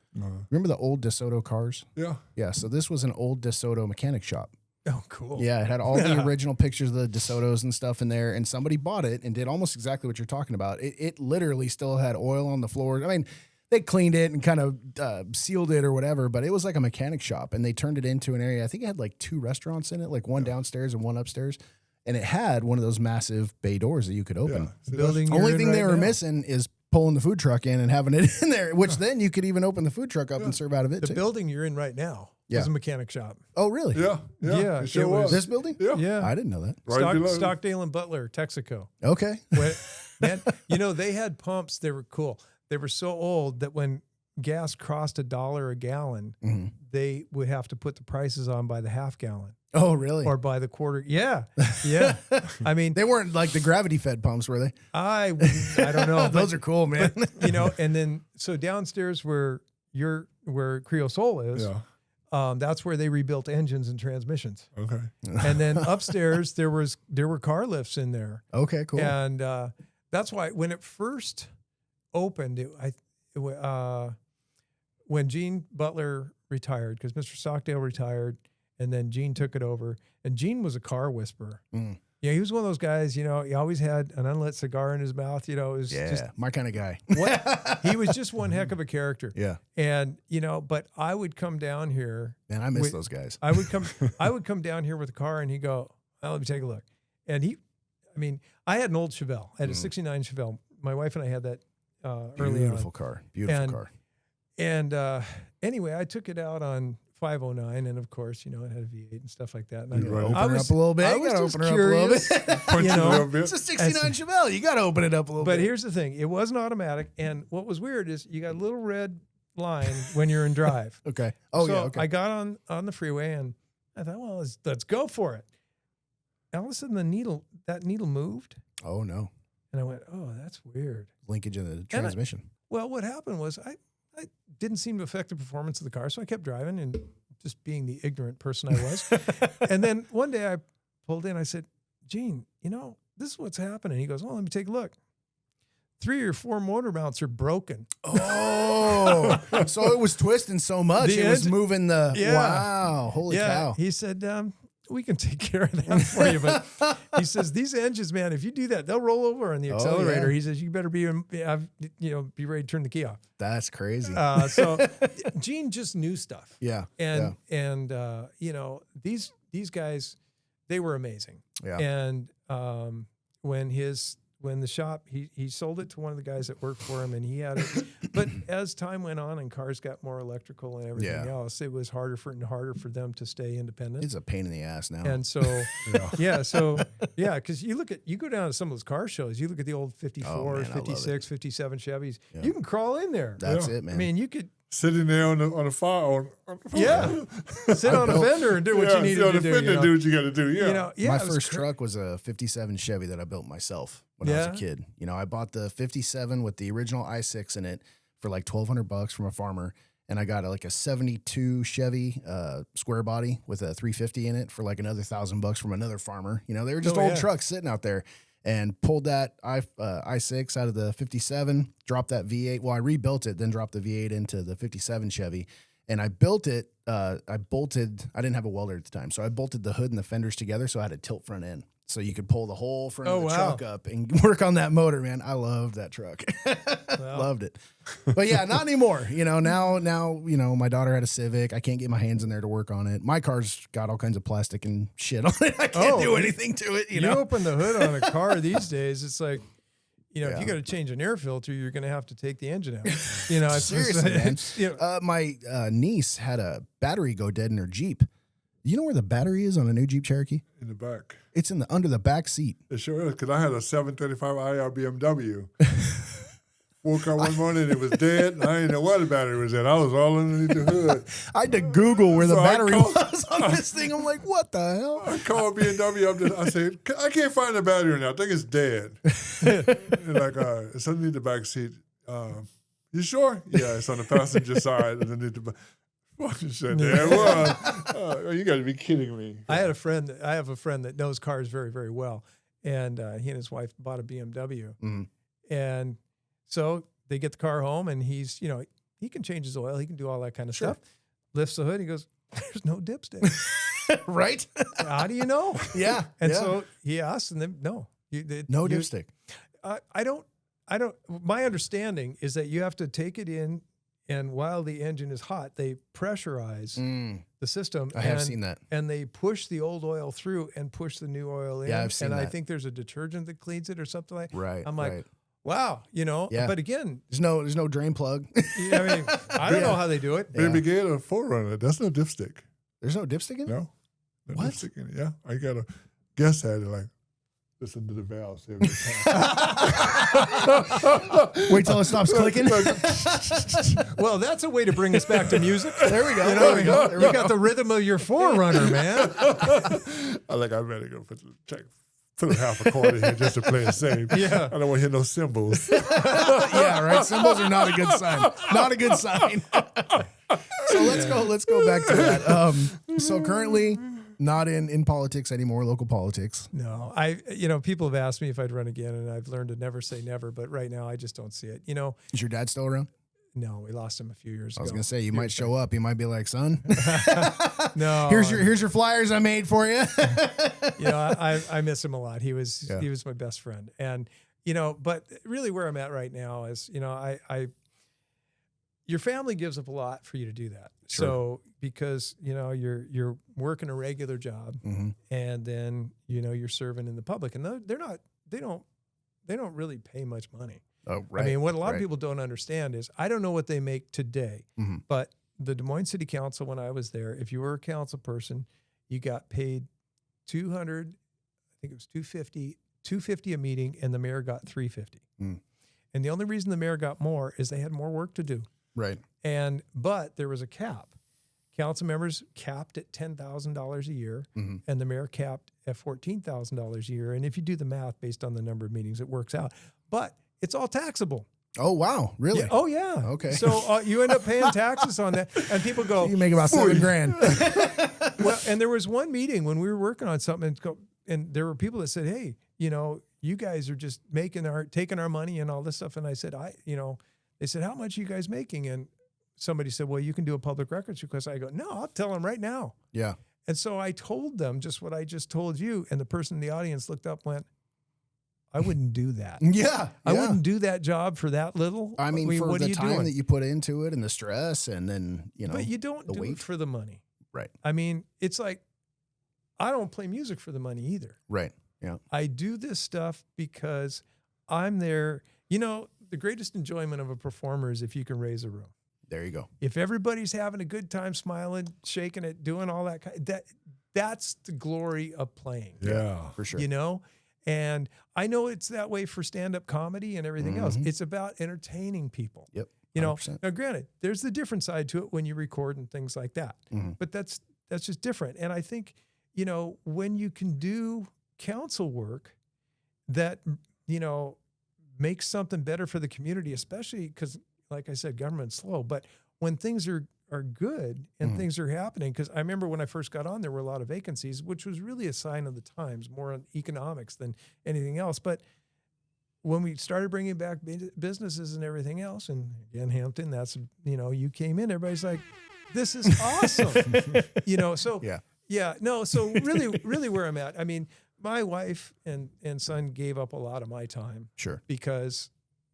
Remember the old DeSoto cars? Yeah. Yeah. So this was an old DeSoto mechanic shop. Oh, cool. Yeah. It had all the original pictures of the DeSotos and stuff in there. And somebody bought it and did almost exactly what you're talking about. It literally still had oil on the floor. I mean, they cleaned it and kind of sealed it or whatever, but it was like a mechanic shop. And they turned it into an area. I think it had like 2 restaurants in it, like one downstairs and one upstairs. And it had one of those massive bay doors that you could open. Yeah. See, Building Only you're in thing they right were now. missing is pulling the food truck in and having it in there, which then you could even open the food truck up and serve out of it The too. building you're in right now Yeah. is a mechanic shop. Oh, really? Yeah. Yeah, It sure it was- was. This building? Yeah. Yeah. I didn't know that. Right below. Stockdale and Butler, Texaco. Okay. Man, they had pumps. They were cool. They were so old that when gas crossed $1 a gallon, Mhm. they would have to put the prices on by the half gallon. Oh, really? or by the quarter. Yeah. Yeah. I mean, They weren't like the gravity fed pumps, were they? I don't know. Those are cool, man. You know, and then so downstairs where Creole Soul is, that's where they rebuilt engines and transmissions. Okay. And then upstairs there were car lifts in there. Okay, cool. And that's why when it first opened, when Gene Butler retired, because Mr. Stockdale retired, and then Gene took it over, and Gene was a car whisperer. Mm. Yeah, he was one of those guys, you know, he always had an unlit cigar in his mouth, you know, it was just my kind of guy. he was just one heck of a character. Yeah. And, you know, but I would come down here. Man, I miss those guys. I would come down here with a car and he'd go, oh, let me take a look. And I had an old Chevelle. I had a 69 Chevelle. My wife and I had that early on. Beautiful car. Beautiful car. And anyway, I took it out on 509, and of course, you know, it had a V8 and stuff like that. And You open her up a little bit. I You was gotta just open her up a little curious, bit. you know. A little bit. It's a 69 Chevelle. You got to open it up a little But bit. here's the thing: it wasn't automatic, and what was weird is you got a little red line when you're in drive. Okay. Oh, so yeah. Okay. I got on the freeway, and I thought, well, let's go for it. And all of a sudden, that needle moved, Oh, no. and I went, oh, that's weird. Linkage in the transmission. Well, what happened was I didn't seem to affect the performance of the car, so I kept driving and just being the ignorant person I was. And then one day I pulled in, I said, Gene, you know, this is what's happening. He goes, well, let me take a look. 3 or 4 motor mounts are broken. Oh, so it was twisting so much. The It was engine- moving the, Yeah. wow, holy cow. He said, we can take care of that for you. But he says, these engines, man, if you do that, they'll roll over on the accelerator. yeah. He says, you better be ready to turn the key off. That's crazy. So Gene just knew stuff. yeah. And you know, these guys, they were amazing. Yeah. And when the shop, he sold it to one of the guys that worked for him, and he had it. But as time went on and cars got more electrical and everything else, it was harder for them to stay independent. It's a pain in the ass now. And so, because you go down to some of those car shows, you look at the old 54s, man, I love 56, 57 Chevys, you can crawl in there. That's it, man. I mean, you could Sitting there on the fire. sit on a fender and do what you need to do. Do what you got to do. Yeah. You know, My first truck was a 57 Chevy that I built myself when I was a kid. You know, I bought the 57 with the original i6 in it for like $1,200 from a farmer. And I got like a 72 Chevy square body with a 350 in it for like another $1,000 from another farmer. You know, they were just old trucks sitting out there. And pulled that i6 out of the 57, dropped that V8. Well, I rebuilt it, then dropped the V8 into the 57 Chevy. And I built it, I didn't have a welder at the time, so I bolted the hood and the fenders together so I had a tilt front end. So you could pull the whole front of the truck up and work on that motor, man. I loved that truck. Loved it. But yeah, not anymore. You know, now, you know, my daughter had a Civic. I can't get my hands in there to work on it. My car's got all kinds of plastic and shit on it. I can't do anything to it. You know, open the hood on a car these days, it's like, you know, if you got to change an air filter, you're going to have to take the engine out. You know, seriously, man. You know, my niece had a battery go dead in her Jeep. You know where the battery is on a new Jeep Cherokee? In the back. It's under the back seat. It sure is, because I had a 735 IR BMW. Woke up one morning, it was dead, and I didn't know where the battery was at. I was all underneath the hood. I had to Google where the So I battery called- was on this thing. I'm like, what the hell? I called BMW up there. I said, I can't find the battery in there. I think it's dead. They're like, it's underneath the back seat. You sure? Yeah, it's on the passenger side underneath the back. Fucking shit, there it was. You got to be kidding me. I have a friend that knows cars very, very well. And he and his wife bought a BMW. Mm-hmm. And so they get the car home, and he's, you know, he can change his oil. He can do all that kind of stuff. Lifts the hood. He goes, there's no dipstick. Right? How do you know? Yeah. And so he asked, and then, no. No dipstick. I don't, my understanding is that you have to take it in, and while the engine is hot, they pressurize the system. I have seen that. And they push the old oil through and push the new oil in. Yeah, I've seen and that. I think there's a detergent that cleans it or something like that. Right. I'm like, right. wow, you know. Yeah. But again, There's no drain plug. I mean, I don't know how they do it. Baby Gate or Forerunner, that's no dipstick. There's no dipstick in it? No. What? Dipstick in it. Yeah. I got a guest had it like, listen to the valves every time. Wait till it stops clicking. Well, that's a way to bring us back to music. There we go. You know, There we go. There we you got the rhythm of your Forerunner, man. I better go put a half a chord in here just to play it safe. Yeah. I don't want to hear no cymbals. Yeah, right. Cymbals are not a good sign. Not a good sign. So let's go back to that. So currently not in politics anymore, local politics. No, people have asked me if I'd run again, and I've learned to never say never. But right now, I just don't see it. Is your dad still around? No, we lost him a few years ago. I was gonna say you might show up. He might be like, son, no, here's your flyers I made for you. I miss him a lot. He was my best friend, and but really where I'm at right now is your family gives up a lot for you to do that. Sure. So because you're working a regular job, Mm-hmm. and then you're serving in the public, and they don't really pay much money. Oh, right. I mean, what a lot of people don't understand is I don't know what they make today, Mm-hmm. but the Des Moines City Council, when I was there, if you were a council person, you got paid $250 a meeting, and the mayor got $350. Mm. And the only reason the mayor got more is they had more work to do. Right. But there was a cap. Council members capped at $10,000 a year, Mm-hmm. and the mayor capped at $14,000 a year. And if you do the math based on the number of meetings, it works out. But it's all taxable. Oh, wow. Really? Yeah. Oh, yeah. Okay. So you end up paying taxes on that, and people go, You make about $7,000. well, and there was one meeting when we were working on something, and there were people that said, hey, you guys are just taking our money and all this stuff. And I said, they said, how much are you guys making? And somebody said, well, you can do a public records request. I go, no, I'll tell them right now. Yeah. And so I told them just what I just told you. And the person in the audience looked up and went, I wouldn't do that. Yeah. I wouldn't do that job for that little. I mean, for what the are you time doing? that you put into it and the stress, and then, But you don't the do weight. it for the money. Right. I mean, it's like, I don't play music for the money either. Right. Yeah. I do this stuff because I'm there. The greatest enjoyment of a performer is if you can raise a room. There you go. If everybody's having a good time, smiling, shaking it, doing all that, that's the glory of playing. Yeah. For sure. And I know it's that way for stand-up comedy and everything else. Mhm. It's about entertaining people. Yep. You know, 100%. now granted, there's the different side to it when you record and things like that. Mhm. But that's just different. And I think, when you can do council work that, makes something better for the community, especially because, like I said, government's slow. But when things are good and Mhm. things are happening, because I remember when I first got on, there were a lot of vacancies, which was really a sign of the times, more on economics than anything else. But when we started bringing back businesses and everything else, and again, Hampton, that's, you came in, everybody's like, this is awesome. So so really where I'm at, I mean, my wife and son gave up a lot of my time Sure. because,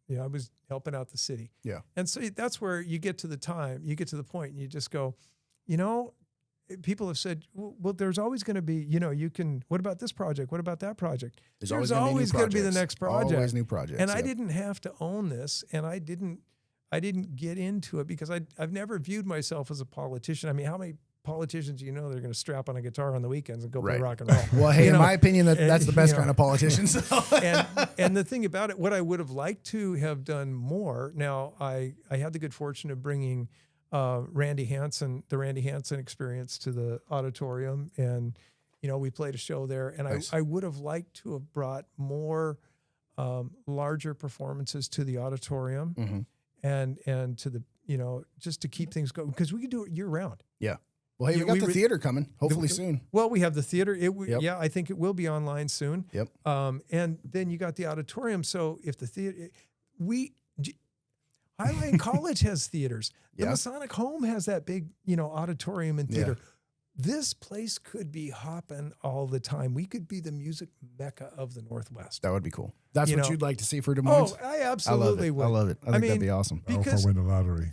I was helping out the city. Yeah. And so that's where you get to the point and you just go, people have said, well, there's always going to be, what about this project? What about that project? There's always going to be the projects. next project. Always new projects. And I yep. didn't have to own this, and I didn't get into it because I've never viewed myself as a politician. I mean, how many politicians they're going to strap on a guitar on the weekends and go play Right. rock and roll? Well, hey, in my opinion, that's the best you know, kind of politician. So. and the thing about it, what I would have liked to have done more. Now, I had the good fortune of bringing the Randy Hansen experience to the auditorium, and we played a show there. And Nice. I would have liked to have brought more larger performances to the auditorium, Mhm. and to the just to keep things going, because we could do it year round. Yeah. Well, hey, we got the theater coming, hopefully soon. Well, we have the theater. Yep. Yeah, I think it will be online soon. Yep. And then you got the auditorium. So if the theater, Highline College has theaters. The Yeah. Masonic Home has that big, auditorium and theater. Yeah. This place could be hopping all the time. We could be the music mecca of the Northwest. That would be cool. That's what know. you'd like to see for Des Moines? Oh, I absolutely would. I love it. I think that'd be awesome. I hope I Because win the lottery.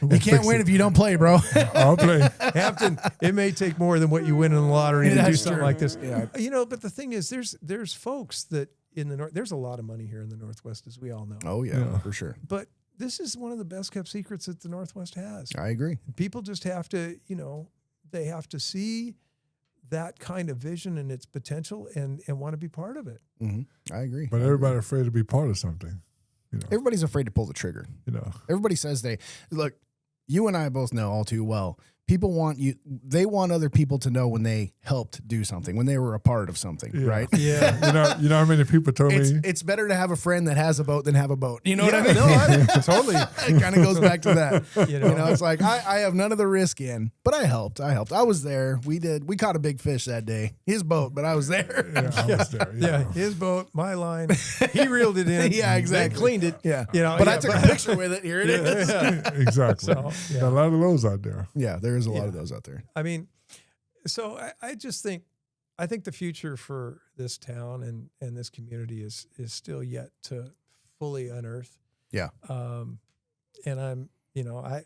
You can't win if you don't play, bro. I'll play. Hampton, it may take more than what you win in the lottery to do That's something true. like this. Yeah. But the thing is, there's folks that in the North, there's a lot of money here in the Northwest, as we all know. Oh, yeah, for sure. But this is one of the best kept secrets that the Northwest has. I agree. People just have to, they have to see that kind of vision and its potential and want to be part of it. I agree. But everybody's afraid to be part of something. Everybody's afraid to pull the trigger. Everybody says look, you and I both know all too well. People want they want other people to know when they helped do something, when they were a part of something, right? Yeah. You know how many people told me it's better to have a friend that has a boat than have a boat. You know what I mean? No, totally. It kind of goes back to that. You know, It's like I have none of the risk in, but I helped. I was there. We caught a big fish that day. His boat, but I was there. I was there. Yeah, his boat, my line. He reeled it in. Yeah, exactly. They cleaned it. Yeah. But I took a picture with it. Here it is. Exactly. So, There are a lot of those out there. Yeah, there is a lot of those out there. I mean, so I just think, I think the future for this town and this community is still yet to fully unearth. Yeah. And I'm, my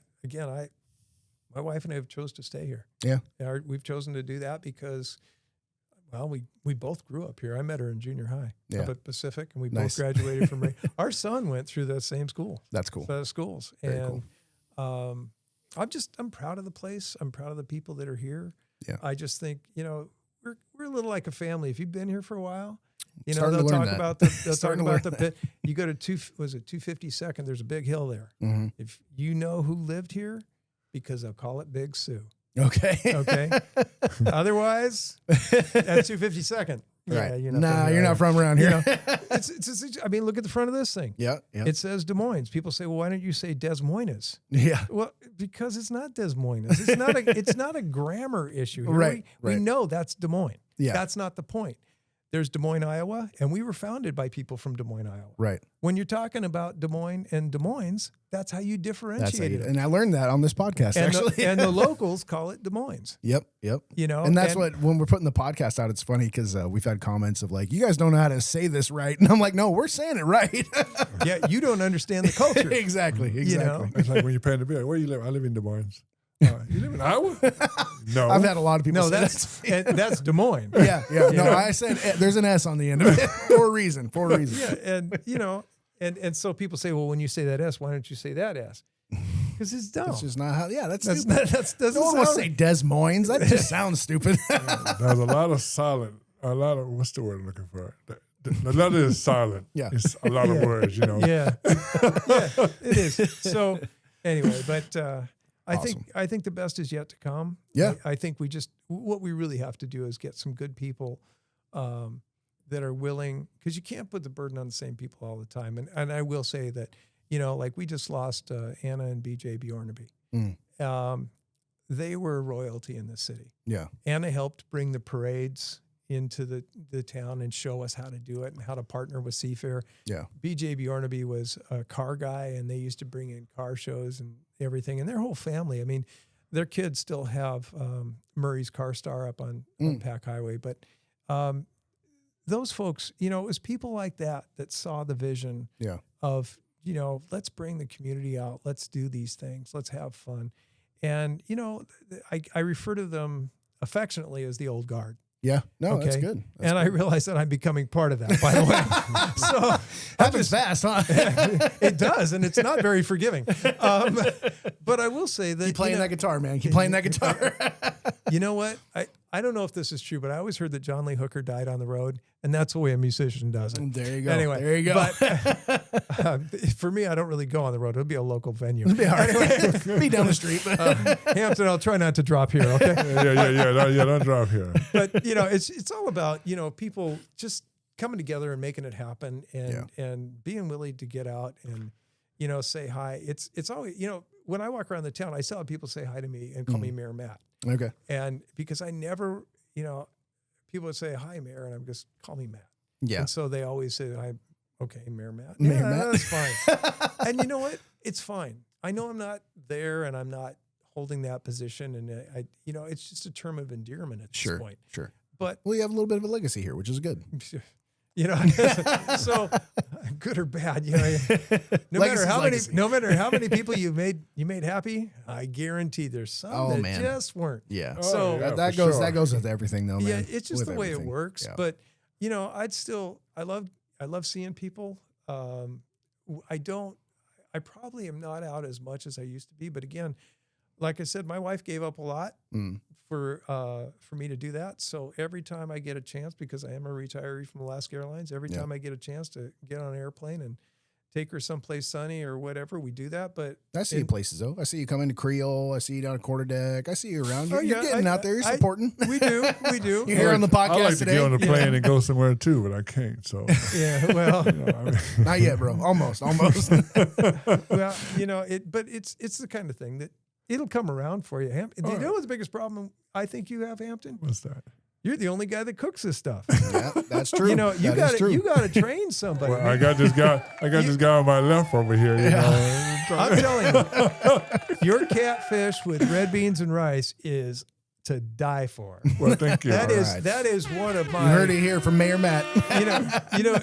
wife and I have chose to stay here. Yeah. We've chosen to do that because, well, we both grew up here. I met her in junior high up at Pacific, and we both graduated from. Our son went through the same school. That's cool. Schools. Very cool. I'm proud of the place. I'm proud of the people that are here. Yeah. I just think, we're a little like a family. If you've been here for a while, Starting they'll to learn talk that. about they'll talk Starting to about learn the pit. You go to 252nd, there's a big hill there. Mm-hmm. If you know who lived here, because they'll call it Big Sioux. Okay. Okay. Otherwise, at 252nd. Right. Yeah, You're not from around here. I mean, look at the front of this thing. Yeah. It says Des Moines. People say, well, why don't you say Des Moines? Yeah. Well, because it's not Des Moines. It's not a grammar issue. Here. Right. We know that's Des Moines. Yeah. That's not the point. There's Des Moines, Iowa, and we were founded by people from Des Moines, Iowa. Right. When you're talking about Des Moines and Des Moines, that's how you differentiate it. And I learned that on this podcast, actually. And the locals call it Des Moines. Yep. And that's when we're putting the podcast out, it's funny because we've had comments of like, you guys don't know how to say this right. And I'm like, no, we're saying it right. Yeah, you don't understand the culture. Exactly. It's like when you're paying the bill. Where you live? I live in Des Moines. You live in Iowa? No. I've had a lot of people say that's Des Moines. Yeah. No, I said there's an S on the end of it for a reason. Yeah, and so people say, well, when you say that S, why don't you say that S? Because it's dumb. That's just not how. Yeah, that's That's stupid. doesn't No one wants to sound say Des Moines. That just sounds stupid. There's a lot of what's the word I'm looking for? The letter is silent. Yeah. It's a lot of words, Yeah, it is. So anyway, but Awesome. I think the best is yet to come. Yeah. I think what we really have to do is get some good people that are willing, because you can't put the burden on the same people all the time. And I will say that, like we just lost Anna and BJ Bjornaby. They were royalty in this city. Yeah. Anna helped bring the parades into the town and show us how to do it and how to partner with Seafair. Yeah. BJ Bjornaby was a car guy, and they used to bring in car shows and everything. And their whole family, I mean, their kids still have Murray's Car Star up on Pack Highway. But those folks, it was people like that saw the vision of, let's bring the community out. Let's do these things. Let's have fun. And, I refer to them affectionately as the old guard. Yeah. No, that's good. And I realize that I'm becoming part of that, by the way. So happens fast, huh? It does, and it's not very forgiving. But I will say that Keep playing that guitar, man. Keep playing that guitar. You know what? I don't know if this is true, but I always heard that John Lee Hooker died on the road, and that's the way a musician does it. There you go. Anyway, there you go. But for me, I don't really go on the road. It'll be a local venue. It'll be all right. Be down the street. Hampton, I'll try not to drop here, okay? Yeah, don't drop here. But, it's all about, people just coming together and making it happen and being willing to get out and, say hi. It's always, when I walk around the town, I still have people say hi to me and call me Mayor Matt. Okay. And because I never, people would say, hi, Mayor, and I'm just, call me Matt. Yeah. And so they always say, okay, Mayor Matt. Mayor Yeah, Matt. that's fine. And you know what? It's fine. I know I'm not there and I'm not holding that position. And it's just a term of endearment at this point. Sure. But well, you have a little bit of a legacy here, which is good. So good or bad, no matter how many people you made happy, I guarantee there's some that just weren't. Yeah. So that goes with everything though, man. Yeah, it's just with the way everything. it works. Yeah. But I love seeing people. I probably am not out as much as I used to be, but again, like I said, my wife gave up a lot for me to do that. So every time I get a chance, because I am a retiree from Alaska Airlines, every time I get a chance to get on an airplane and take her someplace sunny or whatever, we do that. But I see you places though. I see you come into Creole. I see you down at quarterdeck. I see you around. You're, Oh, yeah, you're getting out there. You're supporting. We do. You're here on the podcast I like to today. get on the plane and go somewhere too, but I can't. So Yeah, well, Not yet, bro. Almost. well, but it's the kind of thing that it'll come around for you. Do you know what's the biggest problem I think you have, Hampton? what's that? You're the only guy that cooks this stuff. Yeah, that's true. You That is true. got to train somebody. Well, I got this guy on my left over here. You know, I'm telling you, your catfish with red beans and rice is to die for. well, thank you. That is right. that is one of You my. heard it here from Mayor Matt.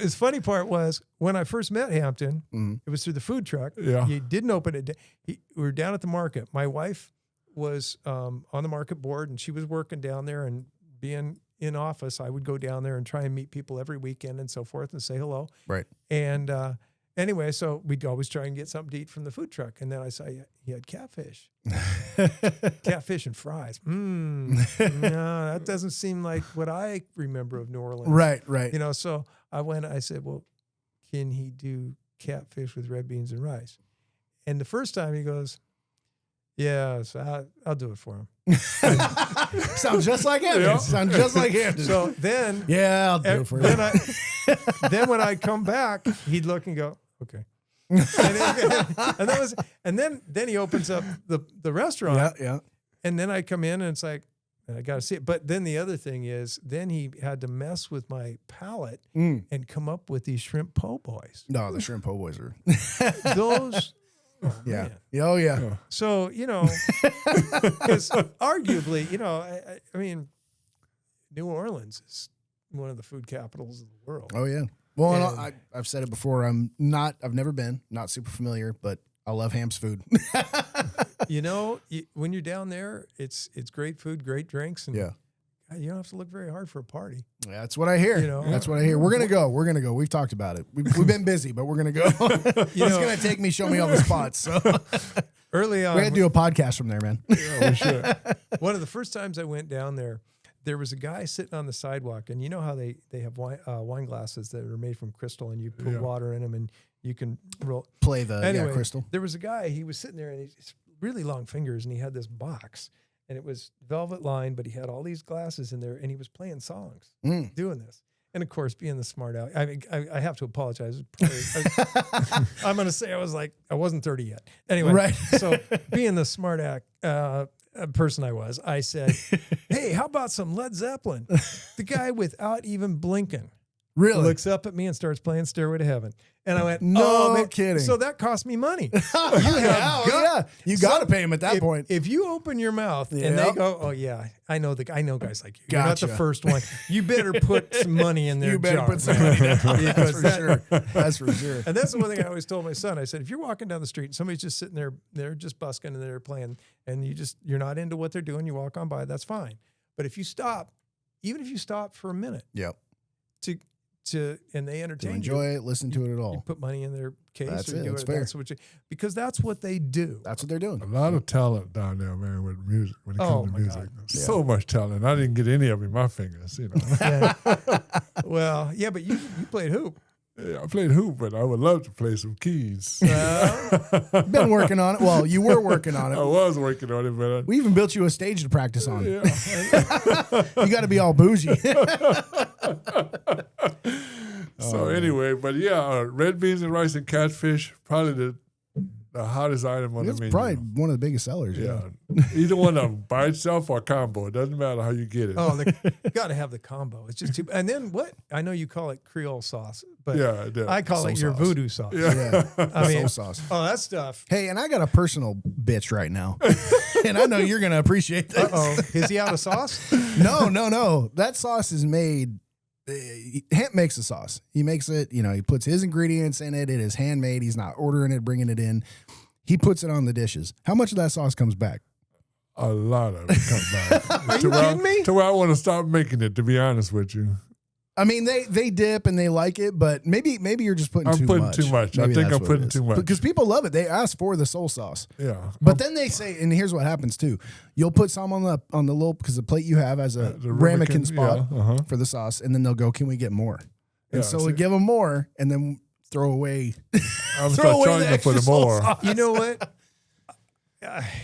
His funny part was when I first met Hampton, it was through the food truck. Yeah. He didn't open it. We were down at the market. My wife was on the market board, and she was working down there. And being in office, I would go down there and try and meet people every weekend and so forth and say hello. Right. And anyway, so we'd always try and get something to eat from the food truck. And then I saw he had catfish. Catfish and fries. No, that doesn't seem like what I remember of New Orleans. Right. So I said, well, can he do catfish with red beans and rice? And the first time he goes, yeah, so I'll do it for him. Sounds just like him. Yeah. Sounds just like him. So then, yeah, I'll do it for you. then when I come back, he'd look and go, okay. and then he opens up the restaurant. Yeah. And then I come in and it's like, I got to see it. But then the other thing is, then he had to mess with my palate and come up with these shrimp po' boys. No, the shrimp po' boys are. Those. Yeah. Man. Oh, yeah. So, because arguably, I mean, New Orleans is one of the food capitals of the world. Oh, yeah. Well, And- I've said it before. I've never been, not super familiar, but I love Ham's food. When you're down there, it's great food, great drinks, and Yeah. you don't have to look very hard for a party. Yeah, that's what I hear. That's what I hear. We're gonna go. We've talked about it. We've been busy, but we're gonna go. He's gonna take me, show me all the spots. So Early on, we had to do a podcast from there, man. Yeah, we should. one of the first times I went down there was a guy sitting on the sidewalk, and you know how they have wine glasses that are made from crystal, and you put water in them, and you can roll. Play the crystal. There was a guy. He was sitting there, and he's really long fingers, and he had this box, and it was velvet lined, but he had all these glasses in there, and he was playing songs, doing this. And of course, being the smart aleck, I have to apologize. I'm going to say I wasn't 30 yet. Anyway, Right. So being the smart aleck person I said, hey, how about some Led Zeppelin? The guy, without even blinking, Really? looks up at me and starts playing Stairway to Heaven. And I went, No oh, man. kidding. So that cost me money. Yeah. You got to pay him at that point. If you open your mouth and they go, oh yeah, I know guys like you. You're not Gotcha. the first one. You better put some money in there. You better put some money down. That's for sure. That's for sure. And that's the one thing I always told my son. I said, if you're walking down the street and somebody's just sitting there, they're just busking and they're playing, and you're not into what they're doing, you walk on by, that's fine. But if you stop, even if you stop for a minute, Yep. and they entertain To enjoy it, listen to it at you all. put money in their case. That's or it. do That's it. fair. Because that's what they do. That's what they're doing. A lot of talent down there, man, with music. When it comes to my music, God. so much talent. I didn't get any of it in my fingers. Yeah. Well, yeah, but you played hoop. Yeah, I played hoop, but I would love to play some keys. Been working on it. Well, you were working on I it. was working on it, but We even built you a stage to practice on. yeah. You got to be all bougie. So anyway, but yeah, red beans and rice and catfish, probably the hottest item on It's the menu. probably one of the biggest sellers. Yeah. Either one of them, by itself or combo. It doesn't matter how you get it. Oh, you got to have the combo. It's just too. And then what? I know you call it Creole sauce, but Yeah, it does. I call Soul it your sauce. voodoo sauce. Yeah. I mean, Soul sauce. oh, that stuff. Hey, and I got a personal bitch right now. And I know you're going to appreciate this. Oh, is he out of sauce? No. That sauce is made. Hemp makes the sauce. He makes it, he puts his ingredients in it. It is handmade. He's not ordering it, bringing it in. He puts it on the dishes. How much of that sauce comes back? A lot of it comes back. Are you kidding me? To where I want to stop making it, to be honest with you. I mean, they dip and they like it, but maybe you're just putting too much. I'm putting too much. Maybe I think that's I'm what putting it is. too much. Because people love it. They ask for the soul sauce. Yeah. But then they say, and here's what happens too. You'll put some on the little, because the plate you have has a the ramekin ramekin, spot yeah, for the sauce, and then they'll go, "Can we get more?" And Yeah, so we see. give them more, and then throw away. I'm throw away charging the them for the extra soul more. sauce. You know what?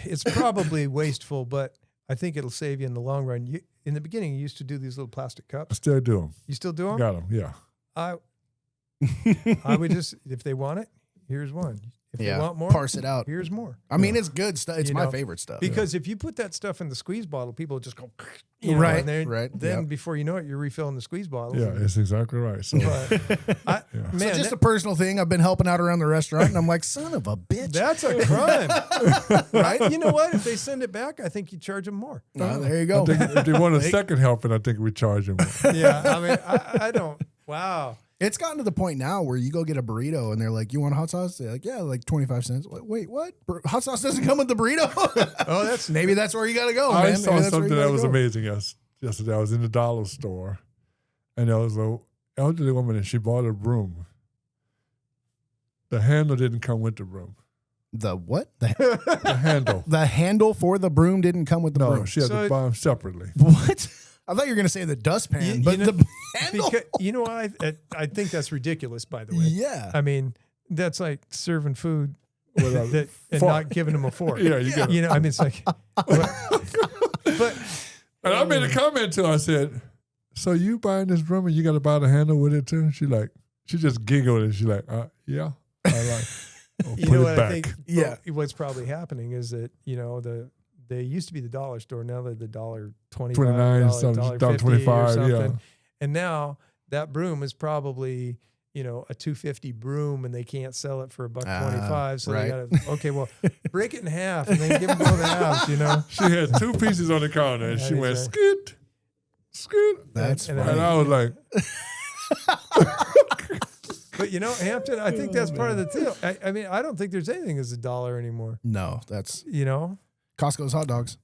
It's probably wasteful, but I think it'll save you in the long run. In the beginning, you used to do these little plastic I cups. still do them. You still do them? Got them. Yeah. I would just, if they want it, here's one. If they want more, parse it out. here's more. I mean, it's good stuff. It's You my know, favorite stuff. Because if you put that stuff in the squeeze bottle, people just go, Right, and then, right, Then yep. before you know it, you're refilling the squeeze bottles. Yeah, it's exactly right. So But So man, just a personal thing. I've been helping out around the restaurant, and I'm like, son of a bitch. that's a crime, right? You know what? If they send it back, I think you charge them more. There you go. I think if they want a second helping, I think we charge them. Yeah, I mean, I don't. Wow. It's gotten to the point now where you go get a burrito and they're like, "You want hot sauce?" They're like, "Yeah, like 25 cents." Like, wait, what? Hot sauce doesn't come with the burrito? Oh, that's Maybe that's where you got to go, I man. saw Maybe that's where you something that gotta was go. amazing yesterday. I was in the dollar store, and there was a elderly woman, and she bought a broom. The handle didn't come with the broom. The what? The handle. The handle for the broom didn't come with the No, broom. she had So to buy them separately. What? I thought you were going to say the dustpan, You but know- the handle. because you know I think that's ridiculous. By the way, Yeah. I mean that's like serving food With a and fork. not giving them a fork. Yeah, you get it. You know, I mean it's like, but And I made a comment to her. I said, "So you buying this broom and you got to buy the handle with it too?" She just giggled and she like, "Yeah." I like, I'll you put know it what back. I think? Yeah. What's probably happening is that they used to be the dollar store. Now they're the $1.25, 29 something, $1.50 $1.25, or something. yeah. And now that broom is probably a $2.50 broom, and they can't sell it for $1.25. So right. they gotta break it in half and then give them both half. She had two pieces on the counter and That she is went right. scoot, scoot. That's And funny. And I was like, But Hampton, I think that's part of the deal. I mean, I don't think there's anything as $1 anymore. No, that's You know, Costco's hot dogs.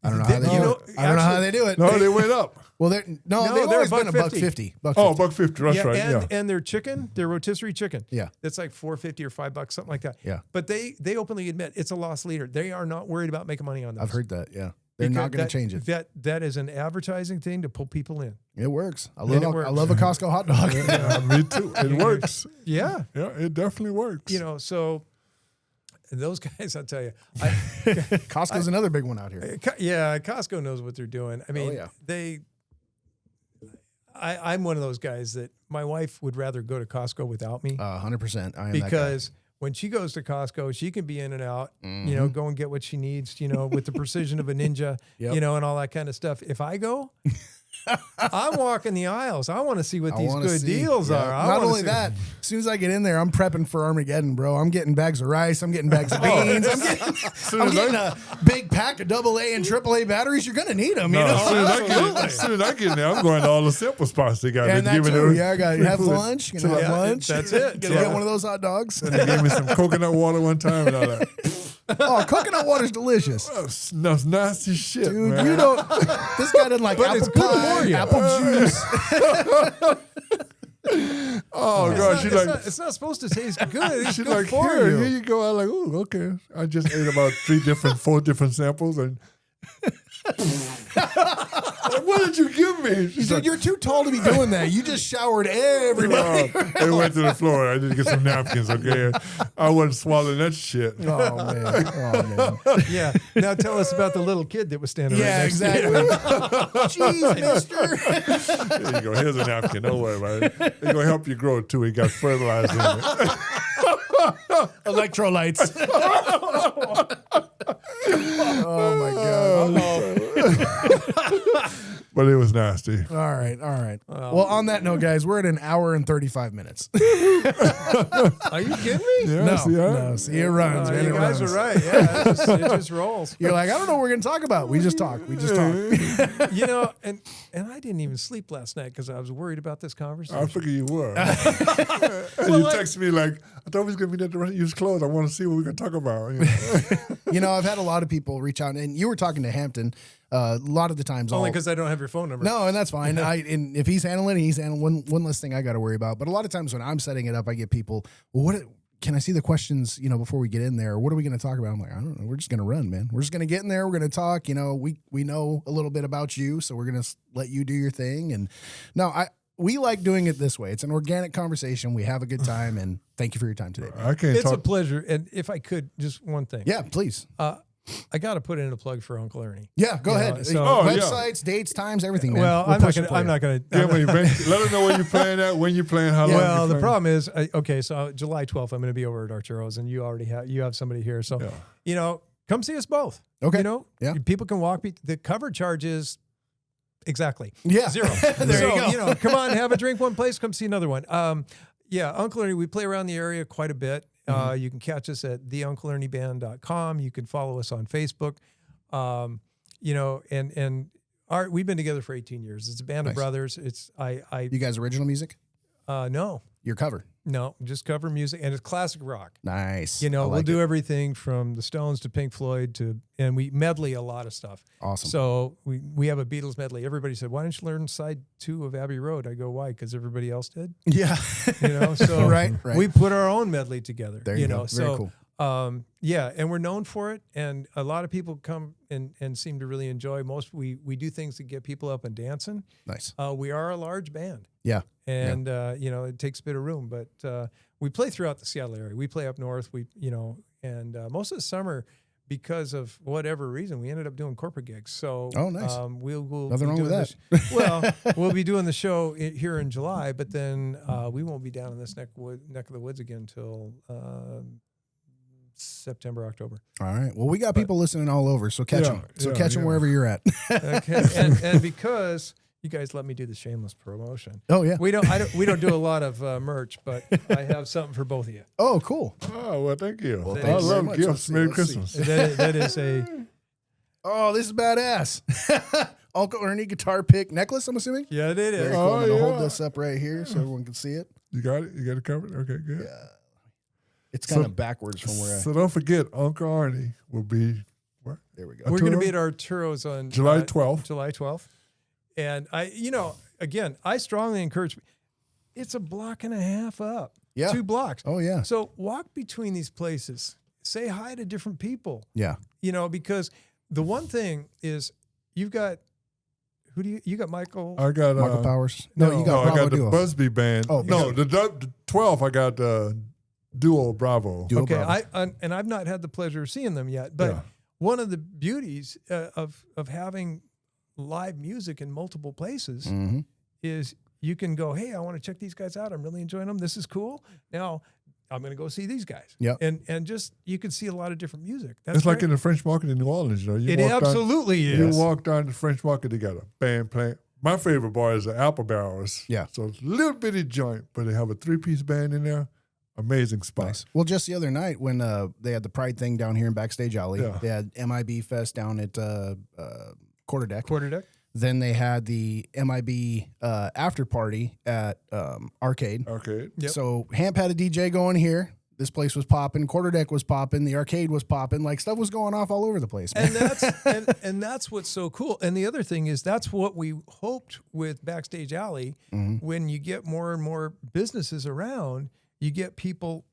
I don't know They- how they you do know, it. I don't know how actually- they do it. no, they went up. Well, they've No, always they're been a $1.50. $1.50. Oh, $1.50. That's yeah, right. and, Yeah. and their chicken, their rotisserie chicken. Yeah. It's like $4.50 or $5, something like that. Yeah. But they openly admit it's a loss leader. They are not worried about making money on those. I've heard that. Yeah, they're Because not going to change it. That is an advertising thing to pull people in. It works. I And it love. works. I love a Costco hot dog. Yeah, me too. It works. Yeah. Yeah, it definitely works. So those guys, I'll tell you, Costco's another big one out here. yeah, Costco knows what they're doing. I mean, yeah. I'm one of those guys that my wife would rather go to Costco without me 100%. I am because when she goes to Costco, she can be in and out, go and get what she needs, with the precision of a ninja, Yep. and all that kind of stuff. If I go, I'm walking the aisles. I want to see what I these wanna good see. deals Yeah. are. I Not wanna only see- that, as soon as I get in there, I'm prepping for Armageddon, bro. I'm getting bags of rice. I'm getting bags of beans. I'm getting a big pack of AA and AAA batteries. You're gonna need them, No, you know. as soon as I get in there, I'm going to all the simple spots they got. And They that give me too. the- Yeah, I got to have lunch. Gonna have Yeah, lunch. that's it. Gonna Yeah. get one of those hot dogs. They gave me some coconut water one time and all that. Oh, coconut water's delicious. That's nasty shit, Dude, man. you don't. This guy doesn't like But apple it's good pie, for you. apple juice. Oh God, it's not supposed to taste good. It's she's good like, for here you. you go. I'm like, oh, okay. I just ate about 4 different samples, and like, what did you give me? She's Dude, like, you're too tall to be doing that. You just showered everybody. They went to the floor. I did get some napkins. Okay, I wasn't swallowing that shit. Oh man. Oh man. Yeah. Now tell us about the little kid that was standing Yeah, right next to exactly. you. Jeez, mister. There you go. Here's a napkin. Don't worry about it. It's gonna help you grow too. It got fertilized in it. Electrolytes. Oh my god. But it was nasty. All right. Well, on that note, guys, we're at an hour and 35 minutes. Are you kidding me? Yeah, No, see, huh? no. See, it runs, man. You It guys runs. are right. Yeah, it just rolls. You're like, I don't know what we're going to talk about. We just talk. And And I didn't even sleep last night because I was worried about this I conversation. figure you were. And you text me like, I thought we was gonna be there to use clothes. I want to see what we're gonna talk about. You know, I've had a lot of people reach out, and you were talking to Hampton A lot of the times, Only I'll- because I don't have your phone number. no, and that's fine. And if he's handling it, he's handling one less thing I got to worry about. But a lot of times when I'm setting it up, I get people, well, what can I see the questions, before we get in there? What are we going to talk about? I'm like, I don't know. We're just going to run, man. We're just going to get in there. We're going to talk. We know a little bit about you, so we're going to let you do your thing. And no, we like doing it this way. It's an organic conversation. We have a good time, and thank you for your time today. I can't It's a talk. pleasure. And if I could, just one thing. Yeah, please. I got to put in a plug for Uncle-Ernie. Yeah, go ahead. so- Websites, dates, times, everything, man. Well, We'll I'm not push it gonna. for I'm you. not gonna. Yeah, but eventually, let us know when you're playing at, when you're playing, how long Well, you're the playing. problem is, okay, so July 12th, I'm going to be over at Arturo's, and you already have somebody here. So, come see us both. Okay. Yeah. People can walk. The cover charge is exactly Yeah. 0. There you go. Come on, have a drink one place, come see another one. Uncle-Ernie, we play around the area quite a bit. You can catch us at theUncleErnieBand.com. You can follow us on Facebook. We've been together for 18 years. It's a band of brothers. It's You guys original music? no, Your cover. no, just cover music, and it's classic rock. Nice. I We'll like do it. everything from the Stones to Pink Floyd and we medley a lot of stuff. Awesome. So we have a Beatles medley. Everybody said, "Why don't you learn side 2 of Abbey Road?" I go, "Why? Because everybody else did." Yeah. So Right. we put our own medley together. There you go. Very So cool. and we're known for it, and a lot of people come and seem to really enjoy. We do things to get people up and dancing. Nice. We are a large band. Yeah. And it takes a bit of room, but we play throughout the Seattle area. We play up north. And most of the summer, because of whatever reason, we ended up doing corporate gigs. So Oh, nice. we'll Nothing be wrong with doing we'll be doing the show here in July, but then we won't be down in this neck of the woods again until September, October. All right. Well, we got people listening all over, so catch them. So catch them wherever you're at. Okay, and because you guys let me do the shameless promotion. Oh yeah. We don't do a lot of merch, but I have something for both of you. Oh, cool. Oh, well, thank you. Well, I thank you very love much. gifts. Let's see, Merry let's see. Christmas. That is a Oh, this is badass. Uncle-Ernie guitar pick necklace, I'm assuming. it Very is. cool. Oh, I'm gonna hold yeah. this up right here so everyone can see it. You got it? You got it covered? Okay, good. It's kind of backwards from where So don't forget, Uncle-Ernie will be where? there we go. We're going to be at Arturo's on July 12th. July 12th, and I strongly encourage. It's a block and a half up. Yeah. 2 blocks. Oh yeah. So walk between these places. Say hi to different people. Yeah. Because the one thing is you've got you got Michael. I got Michael Powers. No, you no, got I Bravo got the Duo. Busby band. Oh, no, the 12th I got Duo Bravo. Duo Okay, Bravo. and I've not had the pleasure of seeing them yet, but Yeah. one of the beauties of having live music in multiple places Mhm. is you can go, hey, I want to check these guys out. I'm really enjoying them. This is cool. Now I'm going to go see these guys. Yep. And just you can see a lot of different music. That's It's like great. in the French market in New Orleans, You It walk down- absolutely You is. walk down the French market together, band playing. My favorite bar is the Apple Barrels. Yeah. So it's a little bitty joint, but they have a 3-piece band in there. Amazing spot. Nice. Well, just the other night when they had the Pride thing down here in Backstage Alley, Yeah. they had MIB Fest down at Quarterdeck. Quarterdeck. Then they had the MIB after party at Arcade. Okay. Yep. So Hamp had a DJ going here. This place was popping. Quarterdeck was popping. The arcade was popping. Like stuff was going off all over the place, man. And that's and that's what's so cool. And the other thing is that's what we hoped with Backstage Alley. Mm-hmm. When you get more and more businesses around, you get people,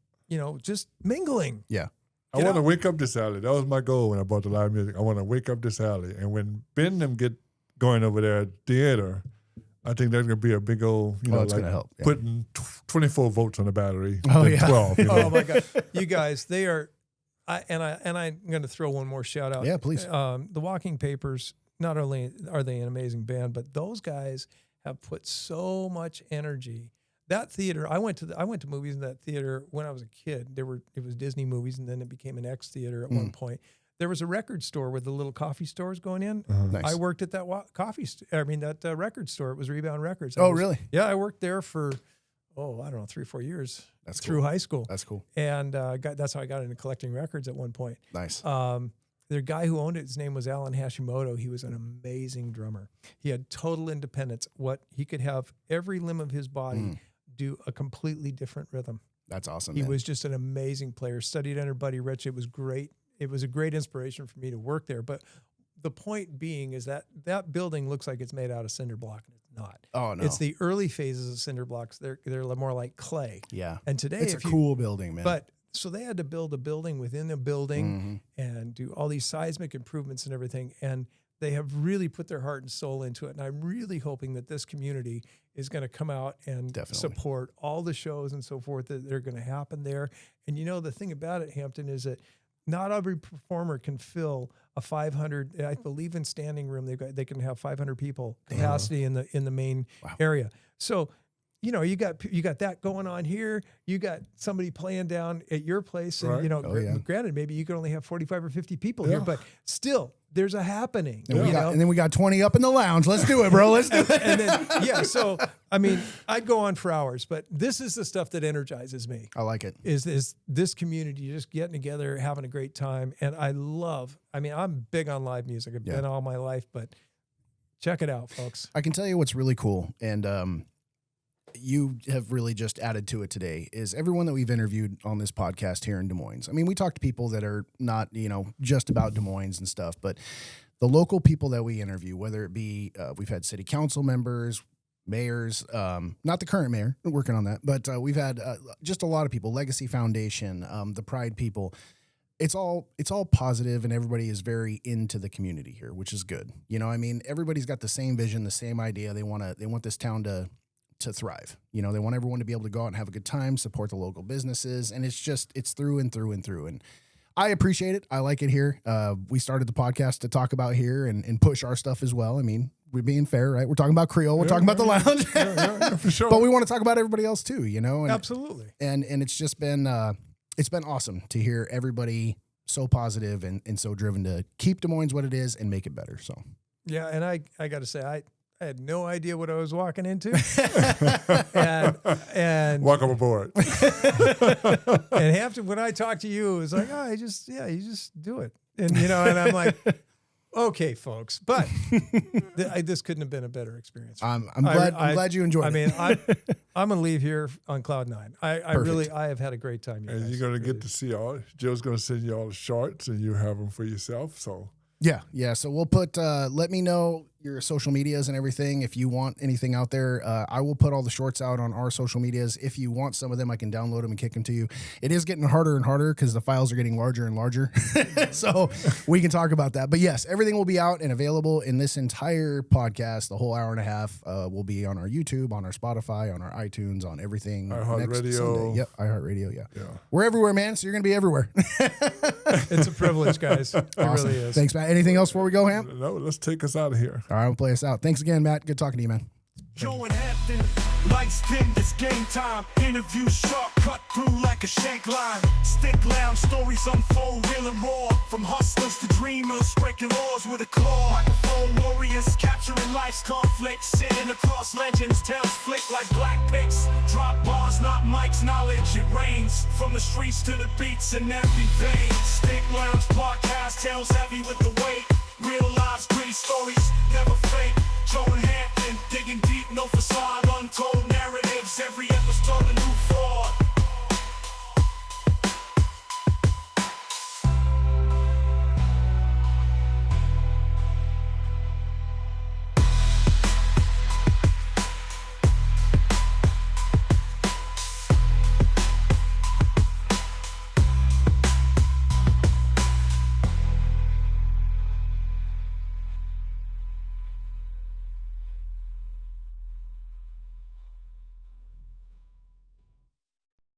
just mingling. Yeah. I want to wake up this alley. That was my goal when I bought the live music. I want to wake up this alley. And when Ben and them get going over there at theater, I think that's going to be a big old, it's gonna help, yeah. putting 24 volts on the battery. Oh, than yeah. 12. Oh my God, you guys, they are. I'm going to throw one more shout out. Yeah, please. The Walking Papers. Not only are they an amazing band, but those guys have put so much energy. That theater, I went to movies in that theater when I was a kid. It was Disney movies, and then it became an X theater at one point. There was a record store where the little coffee stores going in. Nice. I worked at that that record store. It was Rebound Records. Oh, really? Yeah, I worked there for, I don't know, 3 or 4 years. That's through cool. high school. That's cool. And that's how I got into collecting records at one point. Nice. The guy who owned it, his name was Alan Hashimoto. He was an amazing drummer. He had total independence. He could have every limb of his body do a completely different rhythm. That's awesome. He man. was just an amazing player. Studied under Buddy Rich. It was great. It was a great inspiration for me to work there. But the point being is that that building looks like it's made out of cinder block, and it's not. Oh, no. It's the early phases of cinder blocks. They're more like clay. Yeah. And today, It's a cool building, man. But so they had to build a building within a building and do all these seismic improvements and everything. And they have really put their heart and soul into it. And I'm really hoping that this community is going to come out and support all the shows and so forth that are going to happen there. And you know, the thing about it, Hampton, is that not every performer can fill a 500. I believe in standing room, they can have 500 people capacity in the main area. So, you know, you got that going on here. You got somebody playing down at your place, and you know, granted, maybe you can only have 45 or 50 people here, but still, there's a happening. And then we got 20 up in the lounge. Let's do it, bro. Let's do it. And then, so I mean, I'd go on for hours, but this is the stuff that energizes me. I like it. Is this community just getting together, having a great time, and I'm big on live music. I've been all my life, but check it out, folks. I can tell you what's really cool, and you have really just added to it today, is everyone that we've interviewed on this podcast here in Des Moines. I mean, we talk to people that are not, you know, just about Des Moines and stuff, but the local people that we interview, whether it be, we've had city council members, mayors, not the current mayor, we're working on that, but we've had just a lot of people, Legacy Foundation, the Pride people. It's all positive, and everybody is very into the community here, which is good. You know, I mean, everybody's got the same vision, the same idea. They want this town to thrive. You know, they want everyone to be able to go out and have a good time, support the local businesses. And it's through and through and through. And I appreciate it. I like it here. We started the podcast to talk about here and push our stuff as well. I mean, we're being fair, right? We're talking about Creole. We're talking about the lounge. For sure. But we want to talk about everybody else too, you know? And, absolutely. And it's just been, it's been awesome to hear everybody so positive and so driven to keep Des Moines what it is and make it better. So, yeah. And I got to say, I had no idea what I was walking into. and welcome aboard. And Hampton, when I talked to you, it was like, you just do it. And, you know, and I'm like, okay, folks, but this couldn't have been a better experience. I'm glad you enjoyed it. I mean, I'm going to leave here on cloud nine. I have had a great time. And you're going to get to see Joe's going to send you all the shorts, and you have them for yourself. So yeah. So we'll put, let me know your social medias and everything. If you want anything out there, I will put all the shorts out on our social medias. If you want some of them, I can download them and kick them to you. It is getting harder and harder because the files are getting larger and larger. So we can talk about that. But yes, everything will be out and available in this entire podcast. The whole hour and a half will be on our YouTube, on our Spotify, on our iTunes, on everything. iHeartRadio. Yep, iHeartRadio, yeah. We're everywhere, man. So you're going to be everywhere. It's a privilege, guys. It awesome. really is. Thanks, Matt. Anything else before we go, Ham? No, let's take us out of here. All right, we'll play us out. Thanks again, Matt. Good talking to you, man. Joe and Hampton, lights dim, it's game time. Interview sharp, cut through like a shank line. Stick lounge, stories unfold, real and raw. From hustlers to dreamers, breaking laws with a claw. Microphone warriors, capturing life's conflicts. Sitting across legends, tales flick like black pics. Drop bars, not mics, knowledge, it rains. From the streets to the beats in every vein. Stick lounge podcast, tales heavy with the